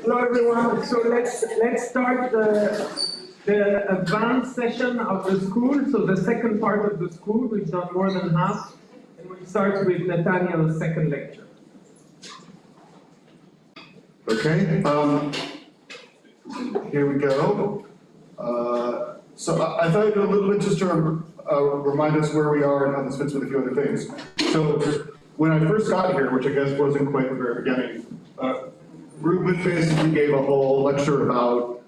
Hello everyone. So let's start the advanced session of the school. So the second part of the school, we've done more than half, and we start with Nathaniel's second lecture. Okay. Here we go. So I thought I'd do a little bit just to remind us where we are and how this fits with a few other things. So when I first got here, which I guess wasn't quite the very beginning, Ruben basically gave a whole lecture about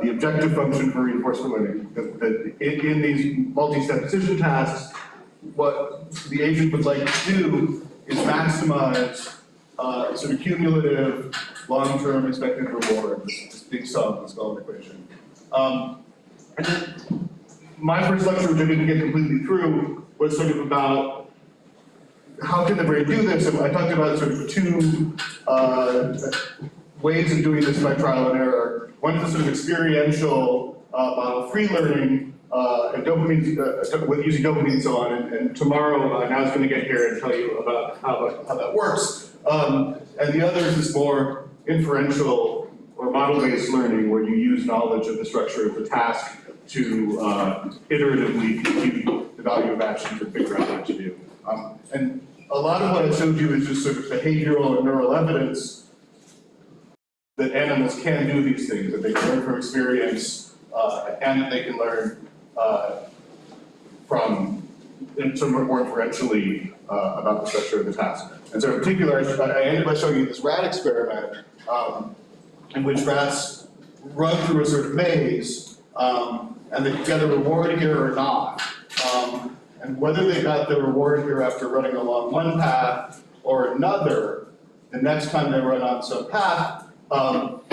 the objective function for reinforcement learning. That in these multi-step decision tasks, what the agent would like to do is maximize sort of cumulative, long-term expected reward, this big sum, this golden equation. And then my first lecture, which I didn't get completely through, was sort of about how can the brain do this, and I talked about sort of two ways of doing this by trial and error. One is a sort of experiential model, free learning, and dopamine, with using dopamine and so on. And tomorrow, Now's going to get here and tell you about how that works. And the other is this more inferential or model-based learning, where you use knowledge of the structure of the task to iteratively compute the value of actions and figure out what to do. And a lot of what I showed you is just sort of behavioral and neural evidence that animals can do these things, that they can learn from experience, and that they can learn from sort of more inferentially about the structure of the task. And so in particular, I ended by showing you this rat experiment in which rats run through a sort of maze, and they get a reward here or not. And whether they got the reward here after running along one path or another, the next time they run on some path, both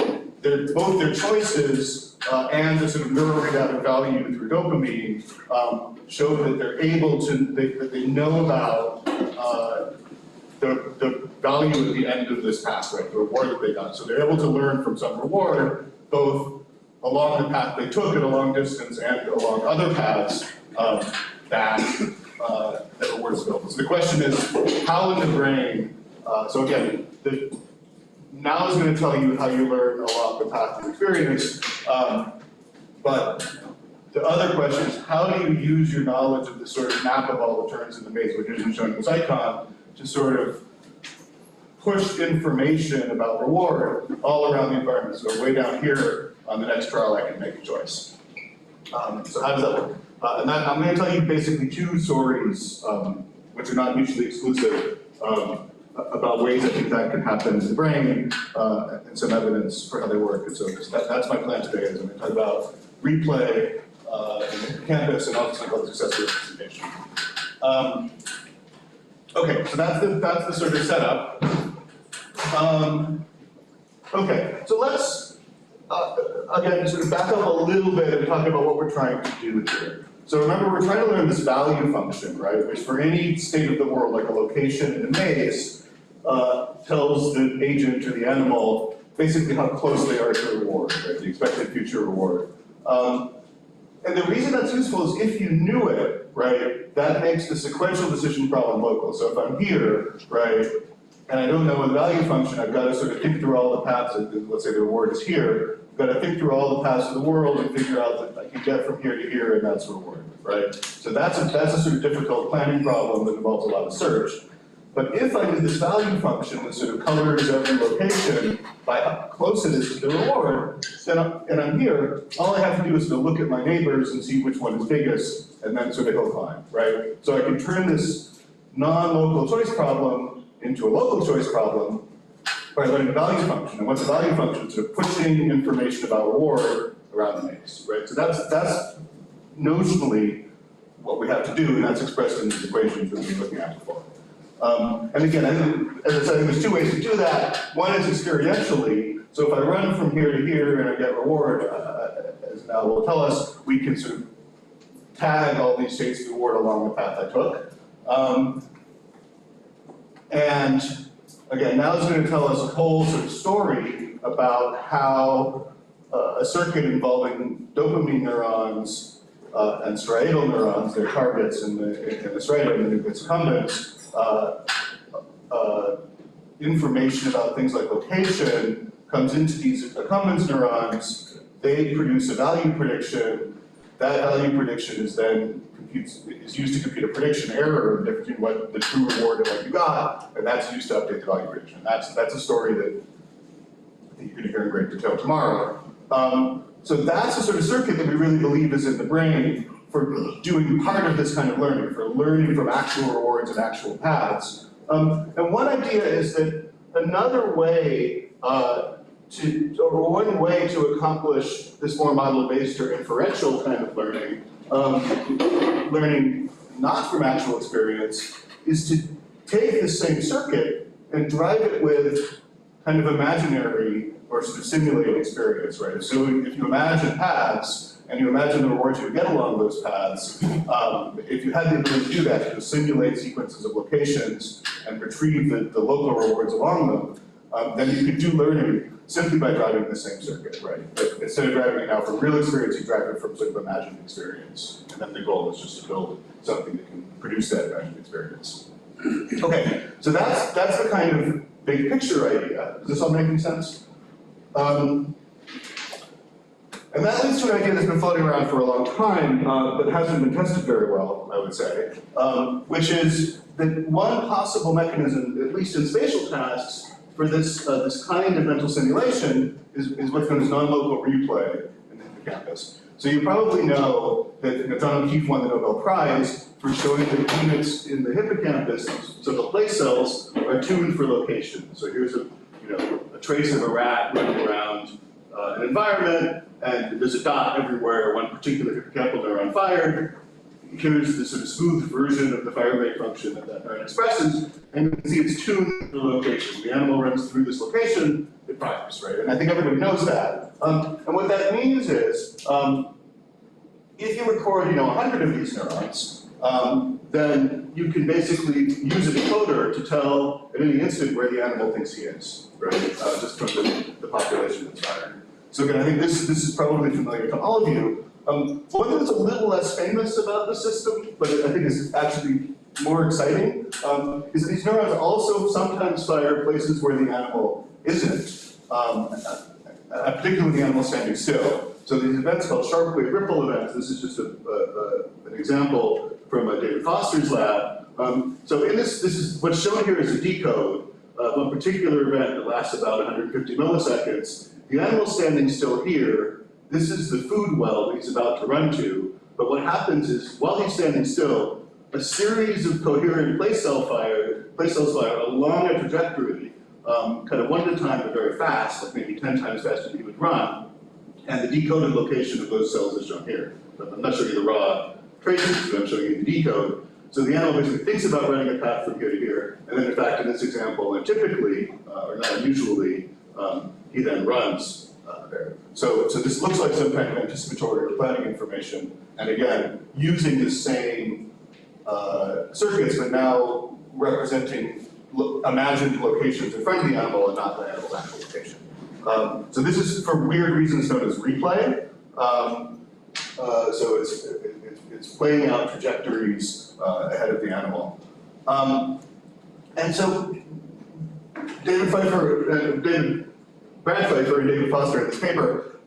their choices and the sort of neural readout of value through dopamine show that they're able to, that they know about the value at the end of this path, right, the reward that they got. So they're able to learn from some reward, both along the path they took at a long distance and along other paths that reward is available. So the question is, how in the brain, so again, now is going to tell you how you learn along the path of experience, but the other question is, how do you use your knowledge of the sort of map of all the turns in the maze, which isn't shown in this icon, to sort of push information about reward all around the environment. So way down here on the next trial, I can make a choice. So how does that work? And I'm going to tell you basically two stories, which are not mutually exclusive, about ways I think that can happen in the brain, and some evidence for how they work. And so that's my plan today, is I'm going to talk about replay in campus and also something called successful representation. Okay, so that's the sort of setup. Okay, so let's again sort of back up a little bit and talk about what we're trying to do here. So remember, we're trying to learn this value function, right? Which for any state of the world, like a location in a maze, tells the agent or the animal basically how close they are to the reward, right? The expected future reward. And the reason that's useful is if you knew it, right, that makes the sequential decision problem local. So if I'm here, right, and I don't know the value function, I've got to sort of think through all the paths, let's say the reward is here, I've got to think through all the paths of the world and figure out that I can get from here to here and that's the reward, right? So that's a sort of difficult planning problem that involves a lot of search. But if I do this value function that sort of colors every location by how close it is to the reward, then and I'm here, all I have to do is to look at my neighbors and see which one is biggest, and then sort of hill climb, right? So I can turn this non-local choice problem into a local choice problem by learning the value function. And what's the value function? Sort of pushing information about reward around the maze, right? So that's notionally what we have to do, and that's expressed in these equations that we've been looking at before. And again, as I said, there's two ways to do that. One is experientially. So if I run from here to here and I get reward, as Nal will tell us, we can sort of tag all these states of reward along the path I took. And again, Nal is going to tell us a whole sort of story about how a circuit involving dopamine neurons and striatal neurons, their targets in the striatum, the nucleus accumbens, information about things like location comes into these accumbens neurons, they produce a value prediction. That value prediction is then used to compute a prediction error between what the true reward and what you got, and that's used to update the value prediction. That's a story that I think you're going to hear in great detail tomorrow. So that's the sort of circuit that we really believe is in the brain for doing part of this kind of learning, for learning from actual rewards and actual paths. And one idea is that another way one way to accomplish this more model-based or inferential kind of learning, learning not from actual experience, is to take the same circuit and drive it with kind of imaginary or sort of simulated experience, right? So if you imagine paths, and you imagine the rewards you would get along those paths, if you had the ability to do that, to simulate sequences of locations and retrieve the local rewards along them, then you could do learning simply by driving the same circuit, right? But instead of driving it now from real experience, you drive it from sort of imagined experience. And then the goal is just to build something that can produce that imagined experience. Okay, so that's the kind of big picture idea. Does this all make any sense? And that leads to an idea that's been floating around for a long time, but hasn't been tested very well, I would say, which is that one possible mechanism, at least in spatial tasks, for this kind of mental simulation is what's known as non-local replay in the hippocampus. So you probably know that John O'Keefe won the Nobel Prize for showing that units in the hippocampus, so the place cells, are tuned for location. So here's a trace of a rat running around an environment, and there's a dot everywhere, one particular hippocampal neuron fired. Here's the sort of smooth version of the fire rate function that neuron expresses, and you can see it's tuned to the location. The animal runs through this location, it fires, right? And I think everybody knows that. And what that means is, if you record, 100 of these neurons, then you can basically use a decoder to tell at any instant where the animal thinks he is, right? Just from the population that's fired. So again, I think this is probably familiar to all of you. One thing that's a little less famous about the system, but I think is actually more exciting, is that these neurons also sometimes fire places where the animal isn't, particularly when the animal's standing still. So these events called sharp wave ripple events, this is just an example from David Foster's lab. So in this is what's shown here is a decode of one particular event that lasts about 150 milliseconds. The animal's standing still here. This is the food well that he's about to run to. But what happens is, while he's standing still, a series of coherent place cells fire along a trajectory, kind of one at a time but very fast, like maybe 10 times faster than he would run. And the decoded location of those cells is shown here. But I'm not showing you the raw traces, but I'm showing you the decode. So the animal basically thinks about running a path from here to here. And then in fact, in this example, and typically, or not unusually, he then runs there. So this looks like some kind of anticipatory or planning information. And again, using the same circuits, but now representing imagined locations in front of the animal and not the animal's actual location. So this is, for weird reasons, known as replay. So it's playing out trajectories ahead of the animal. And so Brad Pfeiffer and David Foster in this paper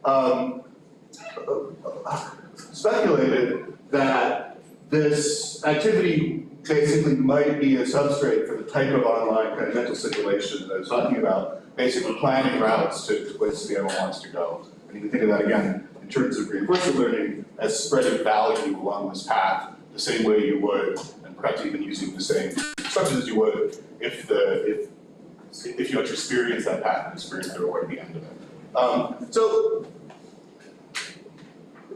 speculated that this activity basically might be a substrate for the type of online kind of mental simulation that I was talking about, basically planning routes to places the animal wants to go. And you can think of that again in terms of reinforcement learning as spreading value along this path the same way you would, and perhaps even using the same structures as you would if you had to experience that path and experience the reward at the end of it. So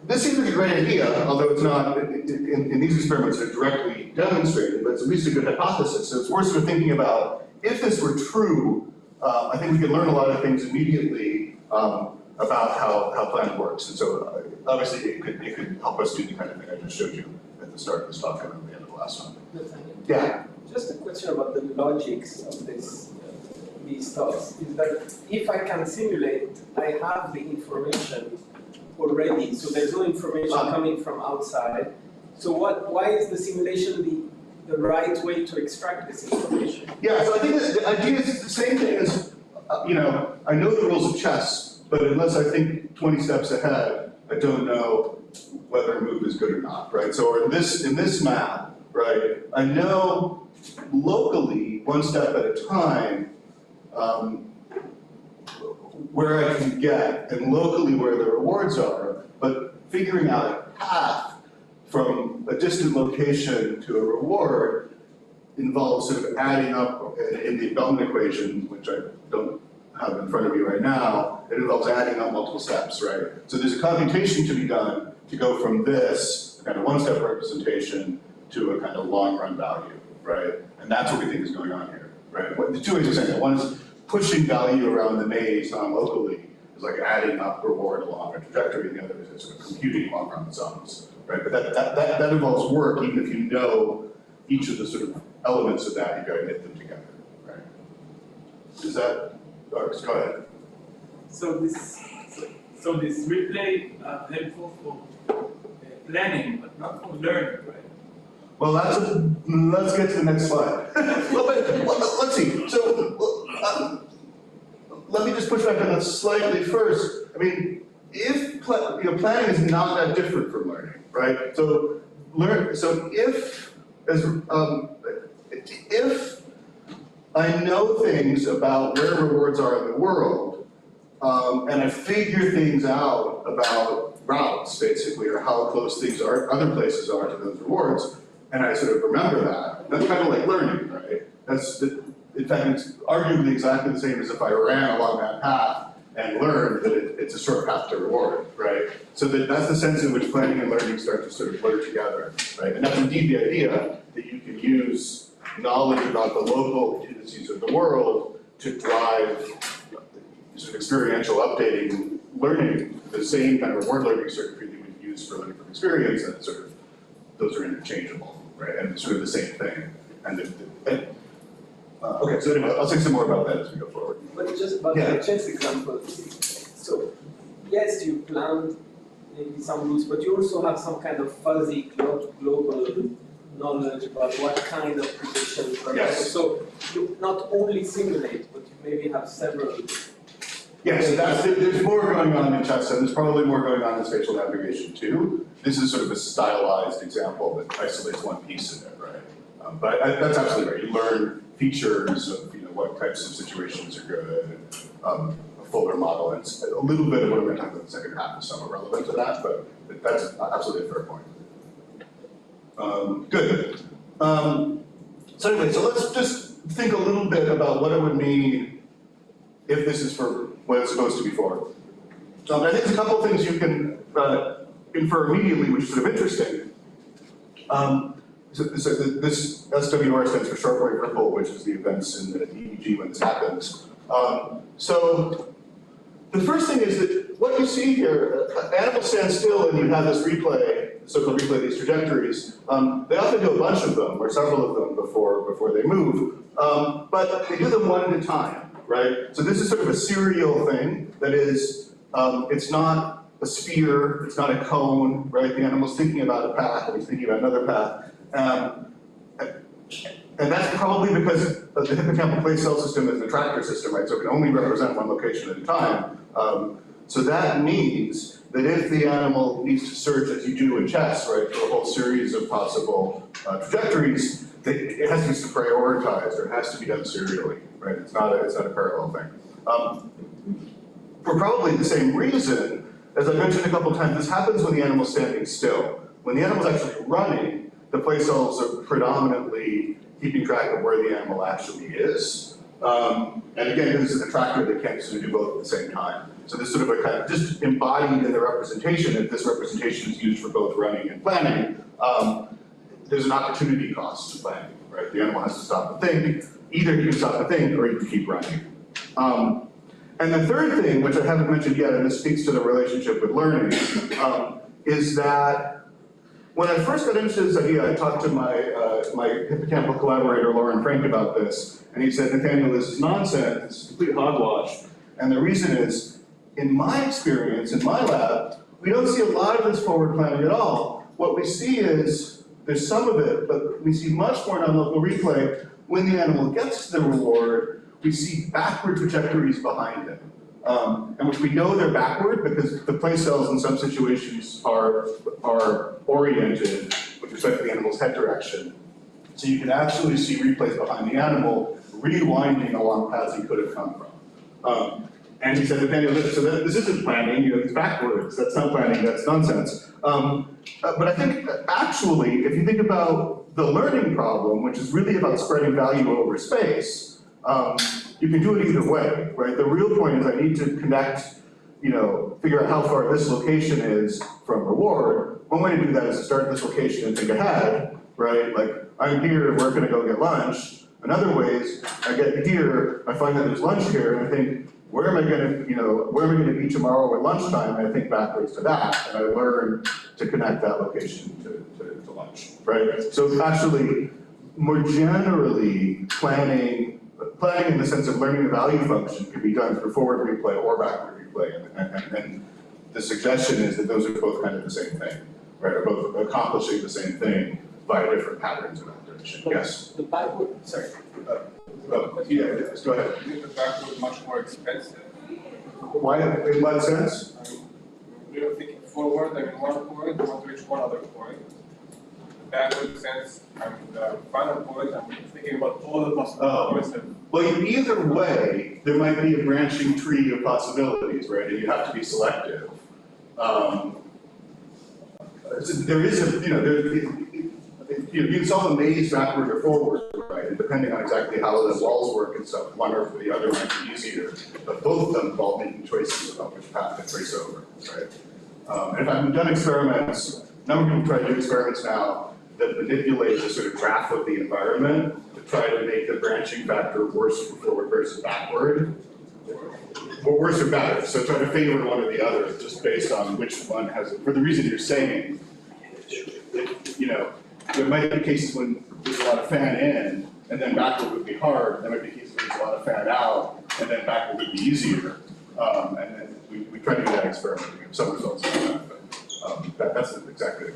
this seems like a great idea, although it's not, in these experiments, they're directly demonstrated, but it's at least a good hypothesis. So it's worth sort of thinking about, if this were true, I think we could learn a lot of things immediately about how planning works. And so obviously it could help us do the kind of thing I just showed you at the start of this talk and at the end of the last one. Nathaniel? Yeah? Just a question about the logics of these talks, is that if I can simulate, I have the information already, so there's no information coming from outside. So why is the simulation the right way to extract this information. Yeah, so I think that the idea is the same thing as, you know, I know the rules of chess, but unless I think 20 steps ahead, I don't know whether a move is good or not, right? So in this map, right, I know locally, one step at a time, where I can get, and locally where the rewards are, but figuring out a path from a distant location to a reward involves sort of adding up in the Bellman equation, which I don't have in front of me right now, it involves adding up multiple steps, right? So there's a computation to be done to go from this kind of one-step representation to a kind of long-run value, right? And that's what we think is going on here, right? The two ways of saying it, one is pushing value around the maze non-locally, is like adding up reward along a trajectory, and the other is sort of computing long-run sums, right? But that involves work, even if you know each of the sort of elements of that, you've got to knit them together, right? Is that, go ahead. So this replay helpful for planning, but not for learning, right? Well, let's get to the next slide. Let's see. So let me just push back on that slightly first. I mean, if planning is not that different from learning, right? So if I know things about where rewards are in the world, and I figure things out about routes, basically, or how close things are, other places are to those rewards, and I sort of remember that, that's kind of like learning, right? In fact, it's arguably exactly the same as if I ran along that path and learned that it's a short path to reward, right? So that's the sense in which planning and learning start to sort of blur together, right? And that's indeed the idea that you can use knowledge about the local indices of the world to drive sort of experiential updating learning, the same kind of reward learning circuitry that we've used for learning from experience, and sort of those are interchangeable, right? And it's sort of the same thing. Okay, so anyway, I'll say some more about that as we go forward. But just about the chess example, so yes, you planned maybe some rules, but you also have some kind of fuzzy global knowledge about what kind of predictions are Yes. So you not only simulate, but you maybe have several. Yes, there's more going on in chess, and there's probably more going on in spatial navigation too. This is sort of a stylized example that isolates one piece of it, right? But that's absolutely right. You learn features of what types of situations are good, a fuller model, and a little bit of what I'm going to talk about in the second half is somewhat relevant to that, but that's absolutely a fair point. Good. So anyway, so let's just think a little bit about what it would mean if this is for what it's supposed to be for. I think there's a couple of things you can infer immediately, which is sort of interesting. So this SWR stands for short wave ripple, which is the events in the EEG when this happens. So the first thing is that what you see here, animals stand still and you have this replay, so-called replay of these trajectories. They often do a bunch of them, or several of them before they move, but they do them one at a time, right? So this is sort of a serial thing, that is, it's not a sphere, it's not a cone, right? The animal's thinking about a path, and he's thinking about another path. And that's probably because the hippocampal place cell system is an attractor system, right? So it can only represent one location at a time. So that means that if the animal needs to search, as you do in chess, right, for a whole series of possible trajectories, it has to be prioritized, or it has to be done serially, right? It's not a parallel thing. For probably the same reason, as I mentioned a couple times, this happens when the animal's standing still. When the animal's actually running, the place cells are predominantly keeping track of where the animal actually is. And again, this is an attractor that can't sort of do both at the same time. So this sort of a kind of just embodied in the representation, if this representation is used for both running and planning, there's an opportunity cost to planning, right? The animal has to stop and think. Either you can stop and think, or you can keep running. And the third thing, which I haven't mentioned yet, and this speaks to the relationship with learning, is that when I first got into this idea, I talked to my hippocampal collaborator, Lauren Frank, about this, and he said, Nathaniel, this is nonsense, it's complete hogwash. And the reason is, in my experience, in my lab, we don't see a lot of this forward planning at all. What we see is there's some of it, but we see much more non-local replay. When the animal gets to the reward, we see backward trajectories behind it. And which we know they're backward because the play cells in some situations are oriented with respect to the animal's head direction. So you can actually see replays behind the animal rewinding along paths he could have come from. And he said, Nathaniel, so this isn't planning, it's backwards, that's not planning, that's nonsense. But I think actually, if you think about the learning problem, which is really about spreading value over space, you can do it either way, right? The real point is I need to connect, figure out how far this location is from reward. One way to do that is to start at this location and think ahead, right? Like, I'm here, we're gonna go get lunch. Another way is, I get here, I find that there's lunch here, and I think, where am I gonna be tomorrow at lunchtime? And I think backwards to that, and I learn to connect that location to lunch, right? So actually, more generally, planning in the sense of learning the value function can be done through forward replay or backward replay, and the suggestion is that those are both kind of the same thing, right? Are both accomplishing the same thing by different patterns in that direction. Yes? The backward, sorry. Yeah, go ahead. Isn't the backward much more expensive? Why, in what sense? You're thinking forward, one point, you want to reach one other point. The backward sense, the final point, I'm thinking about all the possible points. Well, either way, there might be a branching tree of possibilities, right? And you have to be selective. There is you can solve a maze backward or forward, right? And depending on exactly how the walls work and stuff, one or the other might be easier. But both of them involve making choices about which path to trace over, right? And I've done experiments, a number of people try to do experiments now that manipulate the sort of graph of the environment to try to make the branching factor worse for forward versus backward. Or worse or better, so try to favor one or the other just based on which one has it. For the reason you're saying, there might be cases when there's a lot of fan in, and then backward would be hard. There might be cases when there's a lot of fan out, and then backward would be easier. And then we try to do that experiment. We have some results on that, but that's exactly the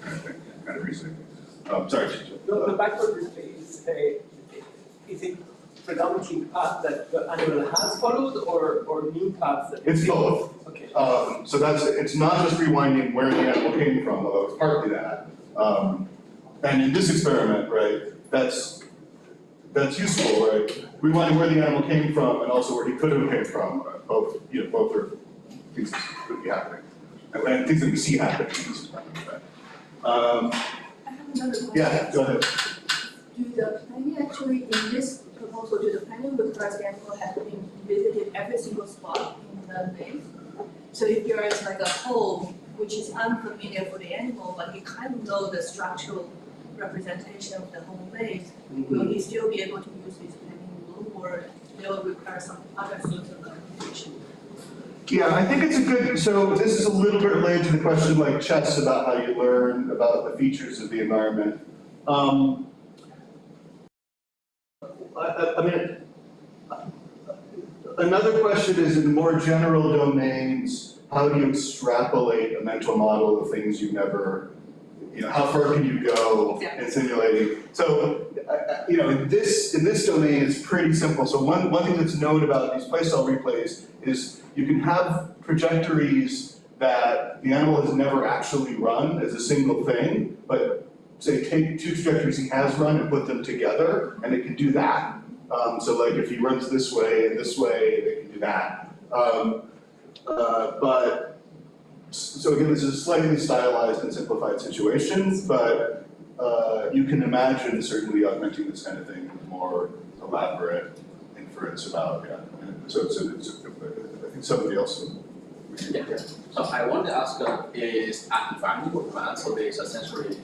kind of reasoning. Sorry. The backward replay is it predominantly path that the animal has followed, or new paths that? It's both. Okay. So it's not just rewinding where the animal came from, although it's partly that. And in this experiment, right, that's useful, right? Rewinding where the animal came from and also where he could have came from. Both are things that could be happening, and things that we see happening in this experiment. I have another question. Yeah, go ahead. Do the planning actually, in this proposal, do the planning require the animal have been visited every single spot in the maze? So if there is like a hole which is unfamiliar for the animal, but he kind of knows the structural representation of the whole maze, will he still be able to use this planning rule, or they will require some other sorts of communication? Yeah, I think it's a good, so this is a little bit related to the question like chess about how you learn about the features of the environment. I mean, another question is in more general domains, how do you extrapolate a mental model of things you've never, how far can you go in simulating? So, in this domain, it's pretty simple. So one thing that's known about these playstyle replays is you can have trajectories that the animal has never actually run as a single thing, but say take two trajectories he has run and put them together, and it can do that. So like if he runs this way and this way, it can do that. So again, this is a slightly stylized and simplified situation, but you can imagine certainly augmenting this kind of thing with more elaborate inference about, So I think somebody else will. Yeah. So I want to ask, is an environmental plan, so there is essentially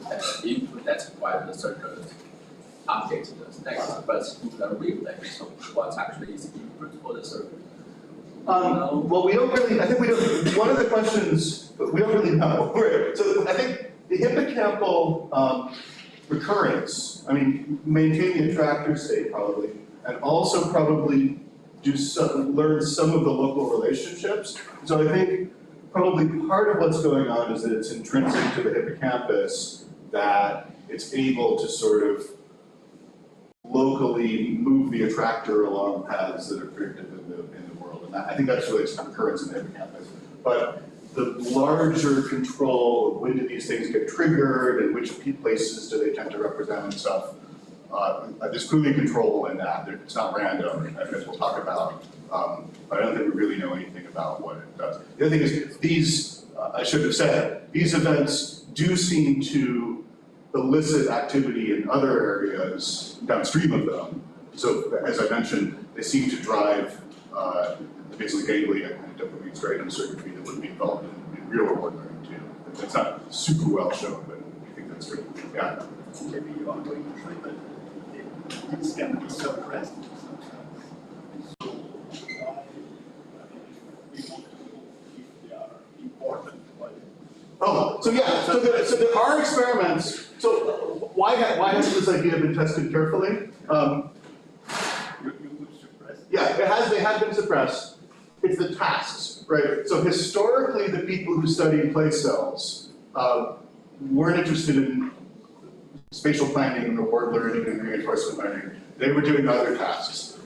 input that requires a certain update to the text, but in the replay, so what actually is input for the circuit? Well, we don't really, I think we don't, one of the questions, we don't really know. So I think the hippocampal recurrence, maintain the attractor state probably, and also probably learn some of the local relationships. So I think probably part of what's going on is that it's intrinsic to the hippocampus that it's able to sort of locally move the attractor along paths that are predictive in the world. And I think that's really some occurrence in the hippocampus. But the larger control of when do these things get triggered and which places do they tend to represent and stuff, there's clearly control in that. It's not random, as we'll talk about. But I don't think we really know anything about what it does. The other thing is, these, I should have said, these events do seem to elicit activity in other areas downstream of them. So, as I mentioned, they seem to drive basically ganglia and dopamine striatum circuitry that would be involved in real world learning too. That's not super well shown, but I think that's true. Yeah. Maybe you are going to show that it's going to be suppressed. So why, we want to know if they are important. Oh, so yeah, so there are experiments. So why has this idea been tested carefully? You would suppress it. Yeah, they have been suppressed. It's the tasks, right? So historically, the people who studied place cells weren't interested in spatial planning or word learning and reinforcement learning. They were doing other tasks.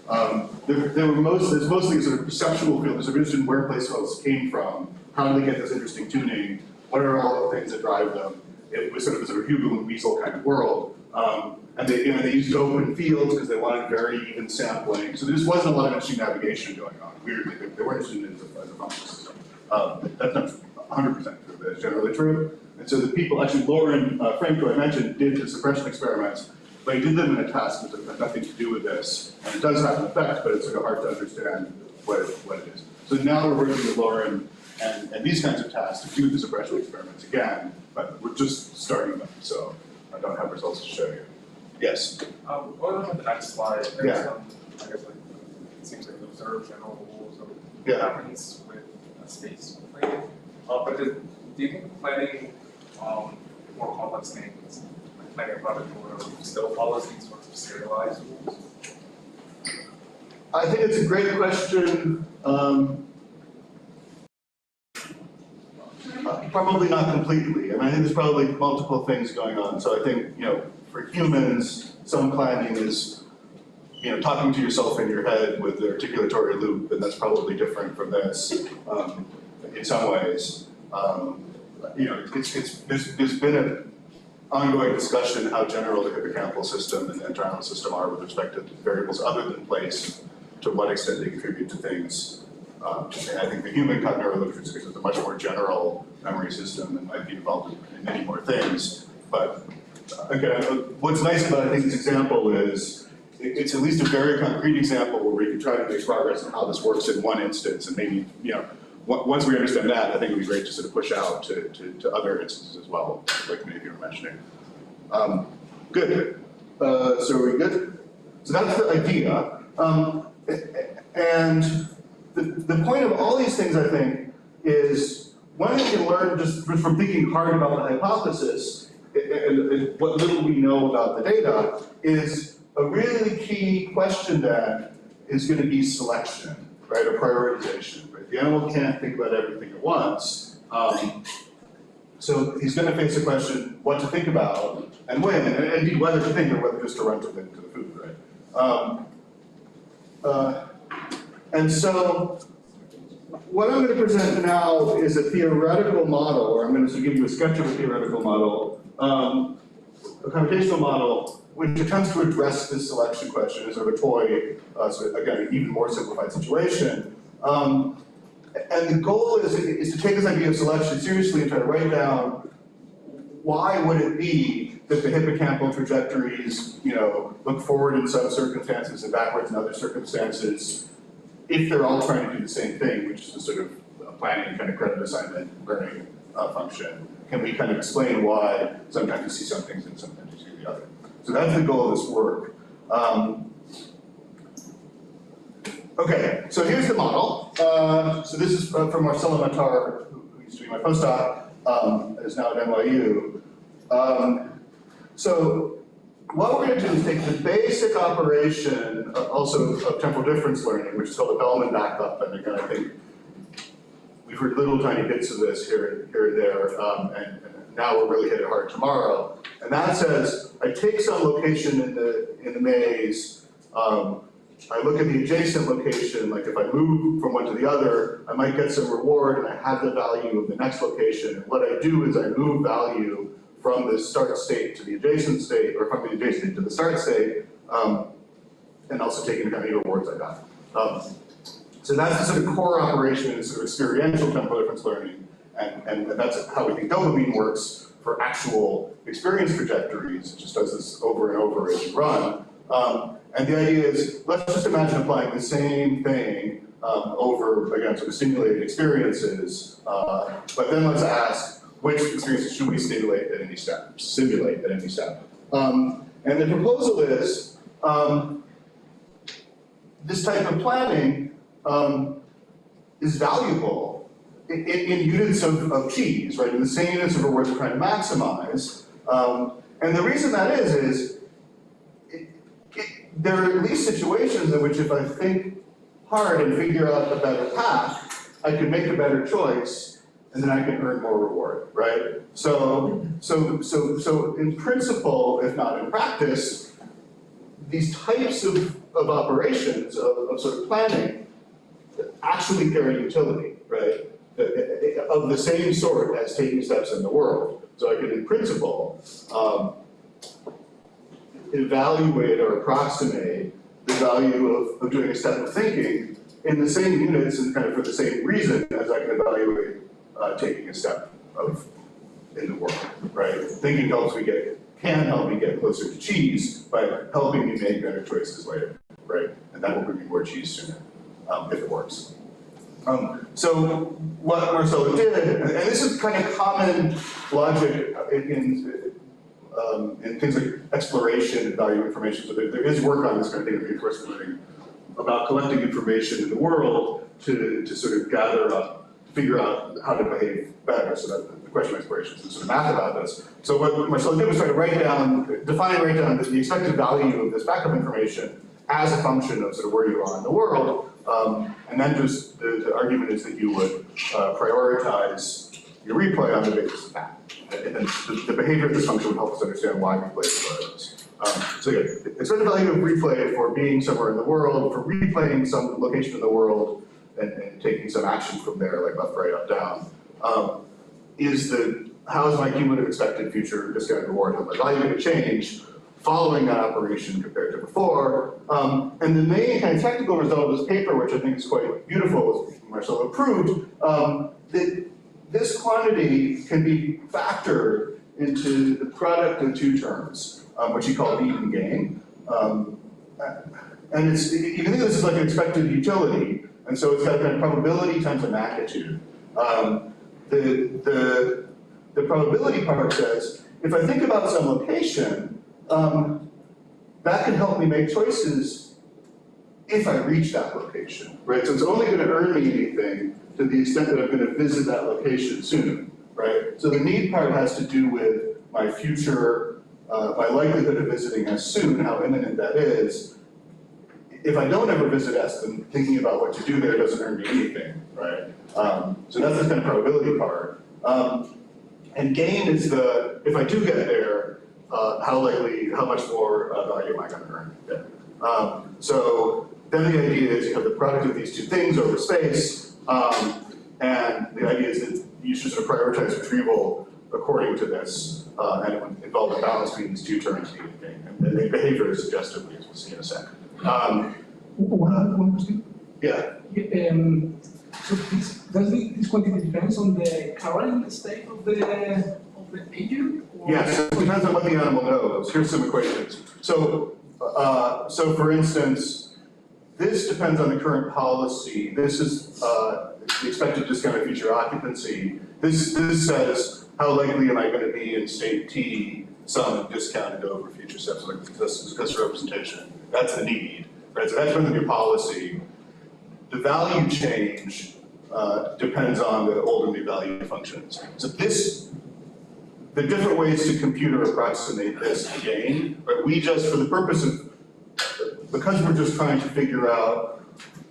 There's mostly a sort of perceptual field. There's a interest in where place cells came from. How do they get this interesting tuning? What are all the things that drive them? It was sort of a Hugel and Wiesel kind of world. And they used open fields because they wanted very even sampling. So there just wasn't a lot of interesting navigation going on. Weirdly, they weren't interested in it as a function system. That's not 100% true, but it's generally true. And so the people, actually Lauren Franco, I mentioned, did the suppression experiments, but he did them in a task that had nothing to do with this. And it does have an effect, but it's sort of hard to understand what it is. So now we're working with Lauren and these kinds of tasks to do the suppression experiments again, but we're just starting them, so I don't have results to show you. Yes? Going on the next slide, there's Yeah. some, I guess, like, it seems like observed general rules of Yeah. what happens with space planning. But do you think planning more complex things, like planning a project or still follows these sorts of serialized rules? I think it's a great question. Probably not completely. I mean, I think there's probably multiple things going on. So I think, for humans, some planning is, talking to yourself in your head with the articulatory loop, and that's probably different from this in some ways. There's been an ongoing discussion how general the hippocampal system and the entorhinal system are with respect to variables other than place, to what extent they contribute to things. And I think the human cognitive literature is a much more general memory system and might be involved in many more things. But again, what's nice about, I think, this example is it's at least a very concrete example where we can try to make progress on how this works in one instance, and maybe, once we understand that, I think it would be great to sort of push out to other instances as well, like many of you were mentioning. Good. So are we good? So that's the idea. And the point of all these things, I think, is when we can learn just from thinking hard about the hypothesis, and what little we know about the data, is a really key question then is going to be selection, right, or prioritization. Right? The animal can't think about everything at once. So he's going to face the question, what to think about, and when, and indeed whether to think or whether just to run to the food, right? And so, what I'm going to present now is a theoretical model, or I'm going to give you a sketch of a theoretical model, a computational model, which attempts to address this selection question as sort of a toy, so again, an even more simplified situation. And the goal is to take this idea of selection seriously and try to write down why would it be that the hippocampal trajectories, look forward in some circumstances and backwards in other circumstances, if they're all trying to do the same thing, which is a sort of planning kind of credit assignment learning function. Can we kind of explain why sometimes you see some things and sometimes you see the other? So that's the goal of this work. Okay, so here's the model. So this is from Marcelo Matar, who used to be my postdoc, and is now at NYU. So what we're going to do is take the basic operation, also of temporal difference learning, which is called the Bellman backup, and again, I think we've heard little tiny bits of this here and there, and now we'll really hit it hard tomorrow. And that says, I take some location in the maze, I look at the adjacent location, like if I move from one to the other, I might get some reward and I have the value of the next location. And what I do is I move value from the start state to the adjacent state, or from the adjacent state to the start state, and also taking into account any rewards I got. So that's the sort of core operation in sort of experiential temporal difference learning, and that's how we think dopamine works for actual experience trajectories. It just does this over and over as you run. And the idea is, let's just imagine applying the same thing over, again, sort of simulated experiences, but then let's ask, which experiences should we simulate at any step? And the proposal is, this type of planning is valuable in units of cheese, right? In the same units of rewards we're trying to maximize. And the reason that is there are at least situations in which if I think hard and figure out a better path, I can make a better choice, and then I can earn more reward, right? So in principle, if not in practice, these types of operations, of sort of planning, actually carry utility, right? Of the same sort as taking steps in the world. So I can, in principle, evaluate or approximate the value of doing a step of thinking in the same units and kind of for the same reason as I can evaluate taking a step in the world, right? Thinking can help me get closer to cheese by helping me make better choices later, right? And that will bring me more cheese sooner, if it works. So what Marcelo did, and this is kind of common logic in things like exploration and value information. So there is work on this kind of thing in reinforcement learning about collecting information in the world to sort of gather up, figure out how to behave better. So that the question of exploration is sort of math about this. So what Marcelo did was try to define and write down the expected value of this backup information as a function of sort of where you are in the world. And then just the argument is that you would prioritize your replay on the basis of that. And then the behavior of this function would help us understand why replay is. So again, expected value of replay for being somewhere in the world, for replaying some location in the world, and taking some action from there, like left, right, up, down, is how is my cumulative expected future discounted reward, how my value going to change following that operation compared to before. And the main kind of technical result of this paper, which I think is quite beautiful, as Marcelo proved, that this quantity can be factored into the product of two terms, which he called need and gain. And you can think of this as like an expected utility, and so it's got a kind of probability times a magnitude. The probability part says, if I think about some location, that can help me make choices if I reach that location, right? So it's only going to earn me anything to the extent that I'm going to visit that location soon, right? So the need part has to do with my future, my likelihood of visiting S soon, how imminent that is. If I don't ever visit S, then thinking about what to do there doesn't earn me anything, right? So that's the kind of probability part. And gain is if I do get there, how much more value am I going to earn? Yeah. So then the idea is you have the product of these two things over space, and the idea is that you should sort of prioritize retrieval according to this, and it would involve a balance between these two terms, need and gain. And the behavior is suggestively, as we'll see in a second. One question? Yeah. So does this quantity depends on the current state of the agent? Yes, it depends on what the animal knows. Here's some equations. So for instance, this depends on the current policy. This is the expected discounted future occupancy. This says how likely am I going to be in state T, some discounted over future steps, like this representation. That's the need, right? So that depends on your policy. The value change depends on the old and new value functions. So the different ways to compute or approximate this gain, right? We just, for the purpose of, because we're just trying to figure out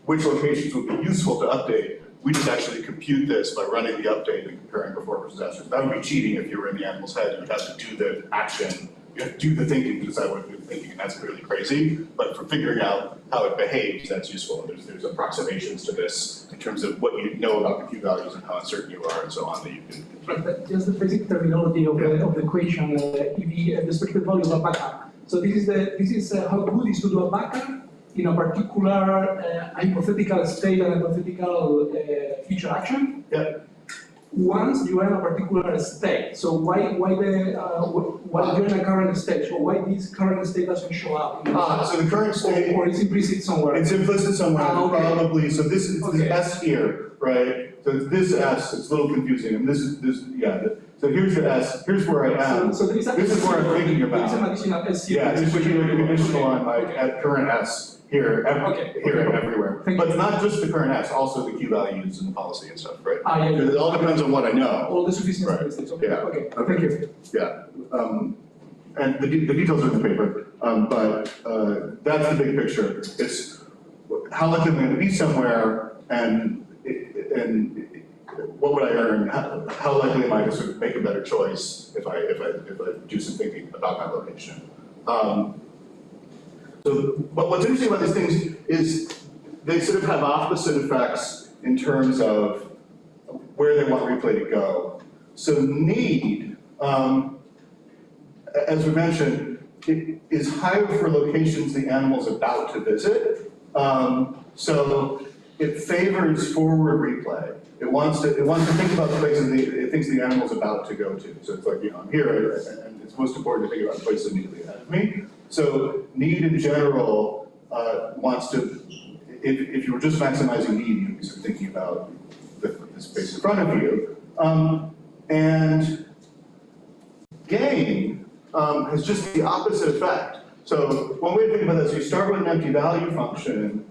which locations would be useful to update, we just actually compute this by running the update and comparing before versus after. That would be cheating if you were in the animal's head. You would have to do the action, you have to do the thinking to decide what you're thinking, and that's clearly crazy. But for figuring out how it behaves, that's useful. There's approximations to this in terms of what you know about the q-values and how uncertain you are and so on that you can compute. But just the basic terminology of the equation, the expected value of a backup. So this is how good is to do a backup in a particular hypothetical state and hypothetical future action. Yeah. Once you are in a particular state, so why you're in a current state? So why this current state doesn't show up? So the current state, or it's implicit somewhere. It's implicit somewhere, Okay. probably. So this is Okay. this S here, right? So this S, it's a little confusing. And this is yeah. So here's the S. Here's where I am. So there is This is what I'm thinking about. There is an additional S here. Yeah, this is a conditional on my Okay. current S here, here and everywhere. Thank But you. not just the current S, also the Q values and the policy and stuff, right? Yeah. Because it all depends on what I know. All the sufficient Right. statistics. Okay. Yeah. Okay. Thank you. Yeah. And the details are in the paper, but that's the big picture. It's how likely am I going to be somewhere, and what would I earn? How likely am I to sort of make a better choice if I do some thinking about my location? But what's interesting about these things is they sort of have opposite effects in terms of where they want replay to go. So need, as we mentioned, it is higher for locations the animal's about to visit. So it favors forward replay. It wants to think about the places it thinks the animal's about to go to. So it's like, I'm here, and it's most important to think about the places immediately ahead of me. So need in general wants to, if you were just maximizing need, you'd be sort of thinking about the space in front of you. And gain has just the opposite effect. So one way to think about this, you start with an empty value function,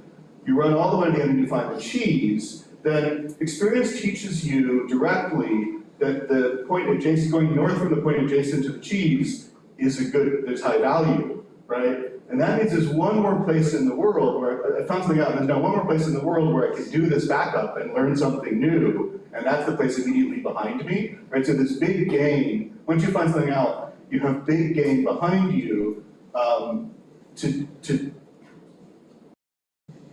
you run all the way to the end and you find the cheese, then experience teaches you directly that the point adjacent, going north from the point adjacent to the cheese is there's high value, right? And that means there's one more place in the world where, I found something out, there's now one more place in the world where I can do this backup and learn something new, and that's the place immediately behind me, right? So this big gain, once you find something out, you have big gain behind you to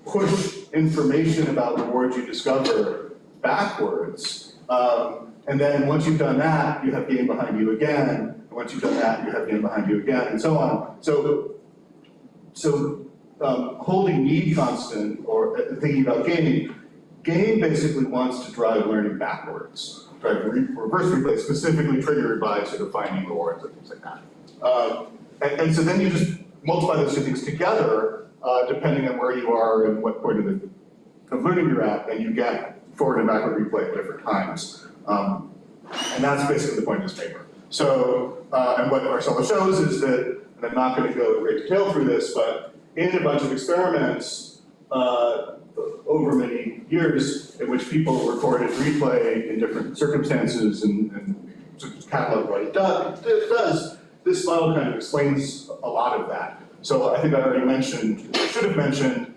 push information about rewards you discover backwards. And then once you've done that, you have gain behind you again. And once you've done that, you have gain behind you again, and so on. So holding need constant, or thinking about gain basically wants to drive learning backwards, drive reverse replay, specifically triggered by sort of finding rewards and things like that. And so then you just multiply those two things together, depending on where you are and what point of learning you're at, and you get forward and backward replay at different times. And that's basically the point of this paper. So, and what Marcelo shows is that, and I'm not going to go in great detail through this, but in a bunch of experiments over many years in which people recorded replay in different circumstances and sort of catalog what it does, this model kind of explains a lot of that. So I think I already mentioned, I should have mentioned,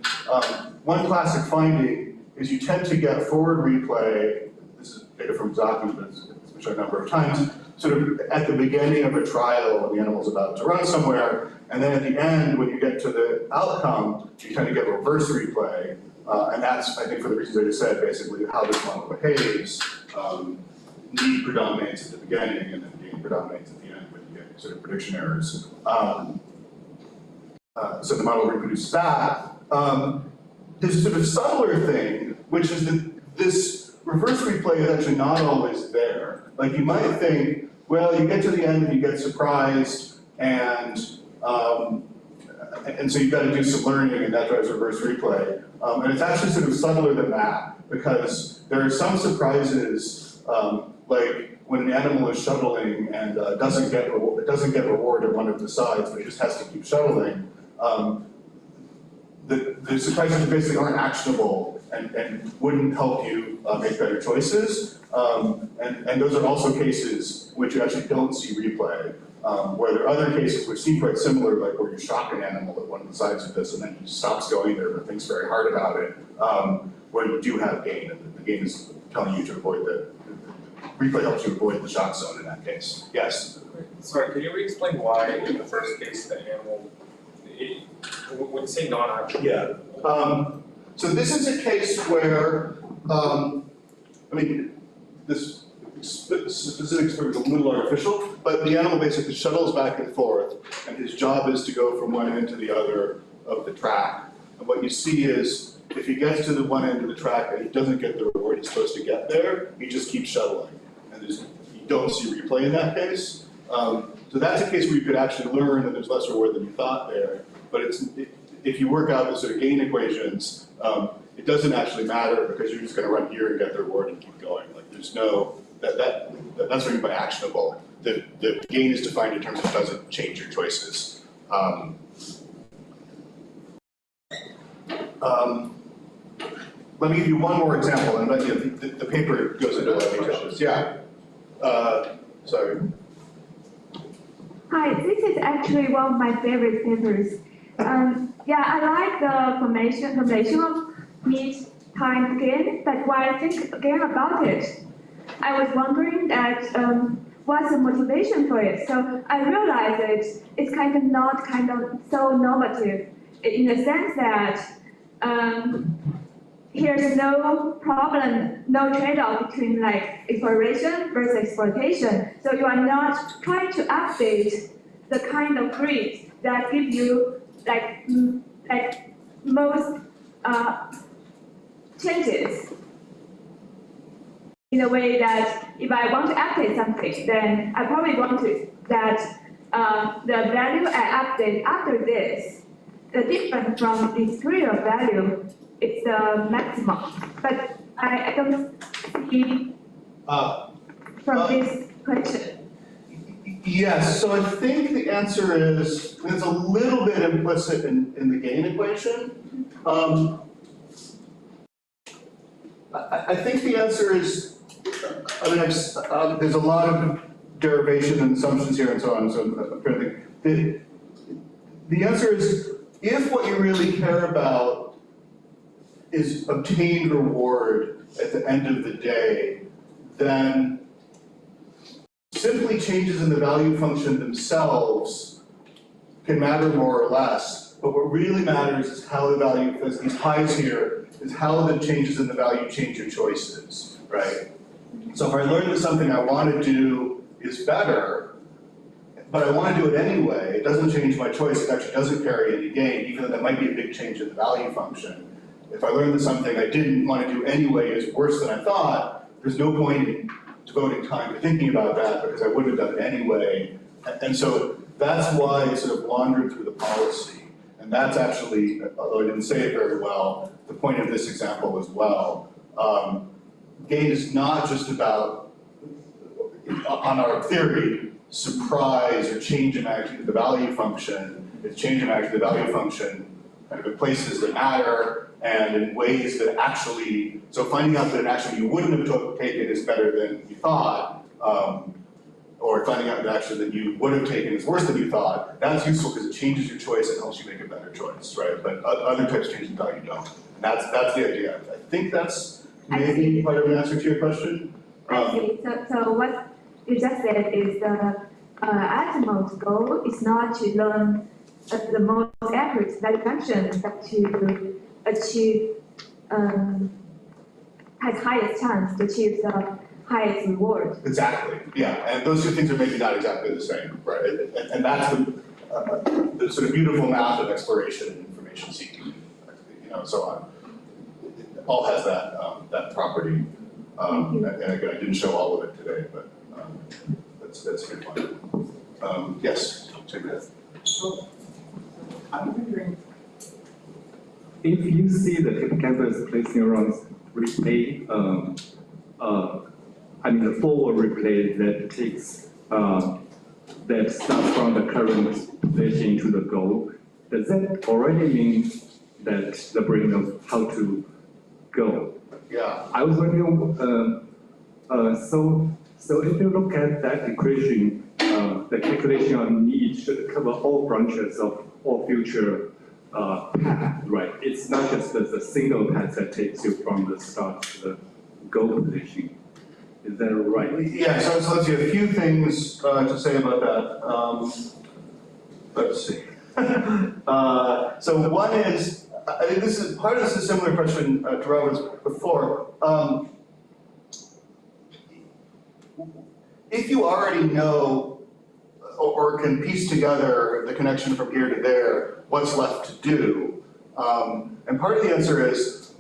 one classic finding is you tend to get forward replay, this is data from Zaki, but it's been shown a number of times, sort of at the beginning of a trial when the animal's about to run somewhere, and then at the end, when you get to the outcome, you tend to get reverse replay, and that's, I think, for the reasons I just said, basically how this model behaves. Need predominates at the beginning, and then gain predominates at the end when you get sort of prediction errors. So the model reproduces that. There's a sort of subtler thing, which is that this reverse replay is actually not always there. Like you might think, well, you get to the end and you get surprised, and so you've got to do some learning, and that drives reverse replay. And it's actually sort of subtler than that, because there are some surprises, like when an animal is shuttling and doesn't get reward at one of the sides, but it just has to keep shuttling. The surprises basically aren't actionable and wouldn't help you make better choices. And those are also cases which you actually don't see replay, where there are other cases which seem quite similar, like where you shock an animal at one of the sides of this and then he stops going there but thinks very hard about it, where you do have gain and game is telling you to avoid the replay helps you avoid the shock zone in that case. Yes? Sorry, can you re-explain why in the first case the animal, when you say non-actual? Yeah. So this is a case where, I mean, this specific experiment is a little artificial, but the animal basically shuttles back and forth, and his job is to go from one end to the other of the track. And what you see is, if he gets to the one end of the track and he doesn't get the reward he's supposed to get there, he just keeps shuttling. And you don't see replay in that case. So that's a case where you could actually learn that there's less reward than you thought there. But if you work out the sort of gain equations, it doesn't actually matter because you're just going to run here and get the reward and keep going. Like there's no, that's what I mean by actionable. The gain is defined in terms of doesn't change your choices. Let me give you one more example, and the paper goes into what details. Yeah. Sorry. Hi, this is actually one of my favorite papers. Yeah, I like the formation of mean time gain, but when I think again about it, I was wondering that what's the motivation for it? So I realized it's kind of so normative in the sense that here's no problem, no trade-off between like exploration versus exploitation. So you are not trying to update the kind of grid that give you like most changes in a way that if I want to update something, then I probably want to that the value I update after this, the difference from the period of value, it's the maximum. But I don't see from this question. Yes, so I think the answer is, it's a little bit implicit in the gain equation. I think the answer is, I mean, there's a lot of derivation and assumptions here and so on, so I'm trying to think. The answer is, if what you really care about is obtained reward at the end of the day, then simply changes in the value function themselves can matter more or less, but what really matters is how the value, as these highs here, is how the changes in the value change your choices, right? So if I learn that something I want to do is better, but I want to do it anyway, it doesn't change my choice, it actually doesn't carry any gain, even though that might be a big change in the value function. If I learn that something I didn't want to do anyway is worse than I thought, there's no point in devoting time to thinking about that because I would have done it anyway. And so that's why it sort of wandered through the policy. And that's actually, although I didn't say it very well, the point of this example as well. Gain is not just about, on our theory, surprise or change in magnitude of the value function. It's change in magnitude of the value function kind of in places that matter and in ways that actually, so finding out that actually you wouldn't have taken is better than you thought, or finding out that actually that you would have taken is worse than you thought, that's useful because it changes your choice and helps you make a better choice, right? But other types of changes in value don't. And that's the idea. I think that's maybe part of an answer to your question. I see. So what you just said is the ultimate goal is not to learn the most accurate value function, but to achieve has highest chance to achieve the highest reward. Exactly, yeah, and those two things are maybe not exactly the same, right? And that's the sort of beautiful math of exploration and information seeking, you know, and so on. It all has that property. And again, I didn't show all of it today, but that's a good point. Yes, take that. So, I'm wondering, if you see the hippocampus place neurons replay, I mean the forward replay that takes, that starts from the current position to the goal, does that already mean that the brain knows how to go? Yeah. I was wondering, so if you look at that equation, the calculation on need should cover all branches of all future path, right? It's not just the single path that takes you from the start to the goal position. Is that right? Yeah, so let's see, a few things to say about that. Let's see. So one is, I think this is, part of this is a similar question to Robert's before. If you already know or can piece together the connection from here to there, what's left to do? And part of the answer is,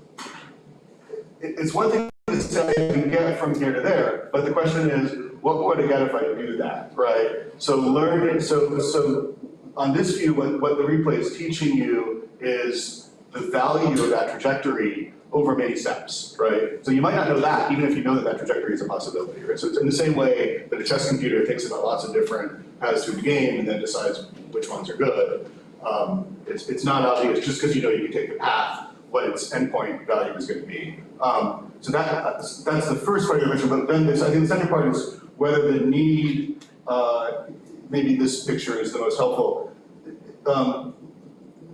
it's one thing to say I can get from here to there, but the question is, what would I get if I do that, right? So learning, so on this view, what the replay is teaching you is the value of that trajectory over many steps, right? So you might not know that, even if you know that that trajectory is a possibility, right? So it's in the same way that a chess computer thinks about lots of different paths to the game and then decides which ones are good. It's not obvious just because you know you can take the path, what its endpoint value is going to be. So that's the first part of your question, but then I think the second part is whether the need, maybe this picture is the most helpful.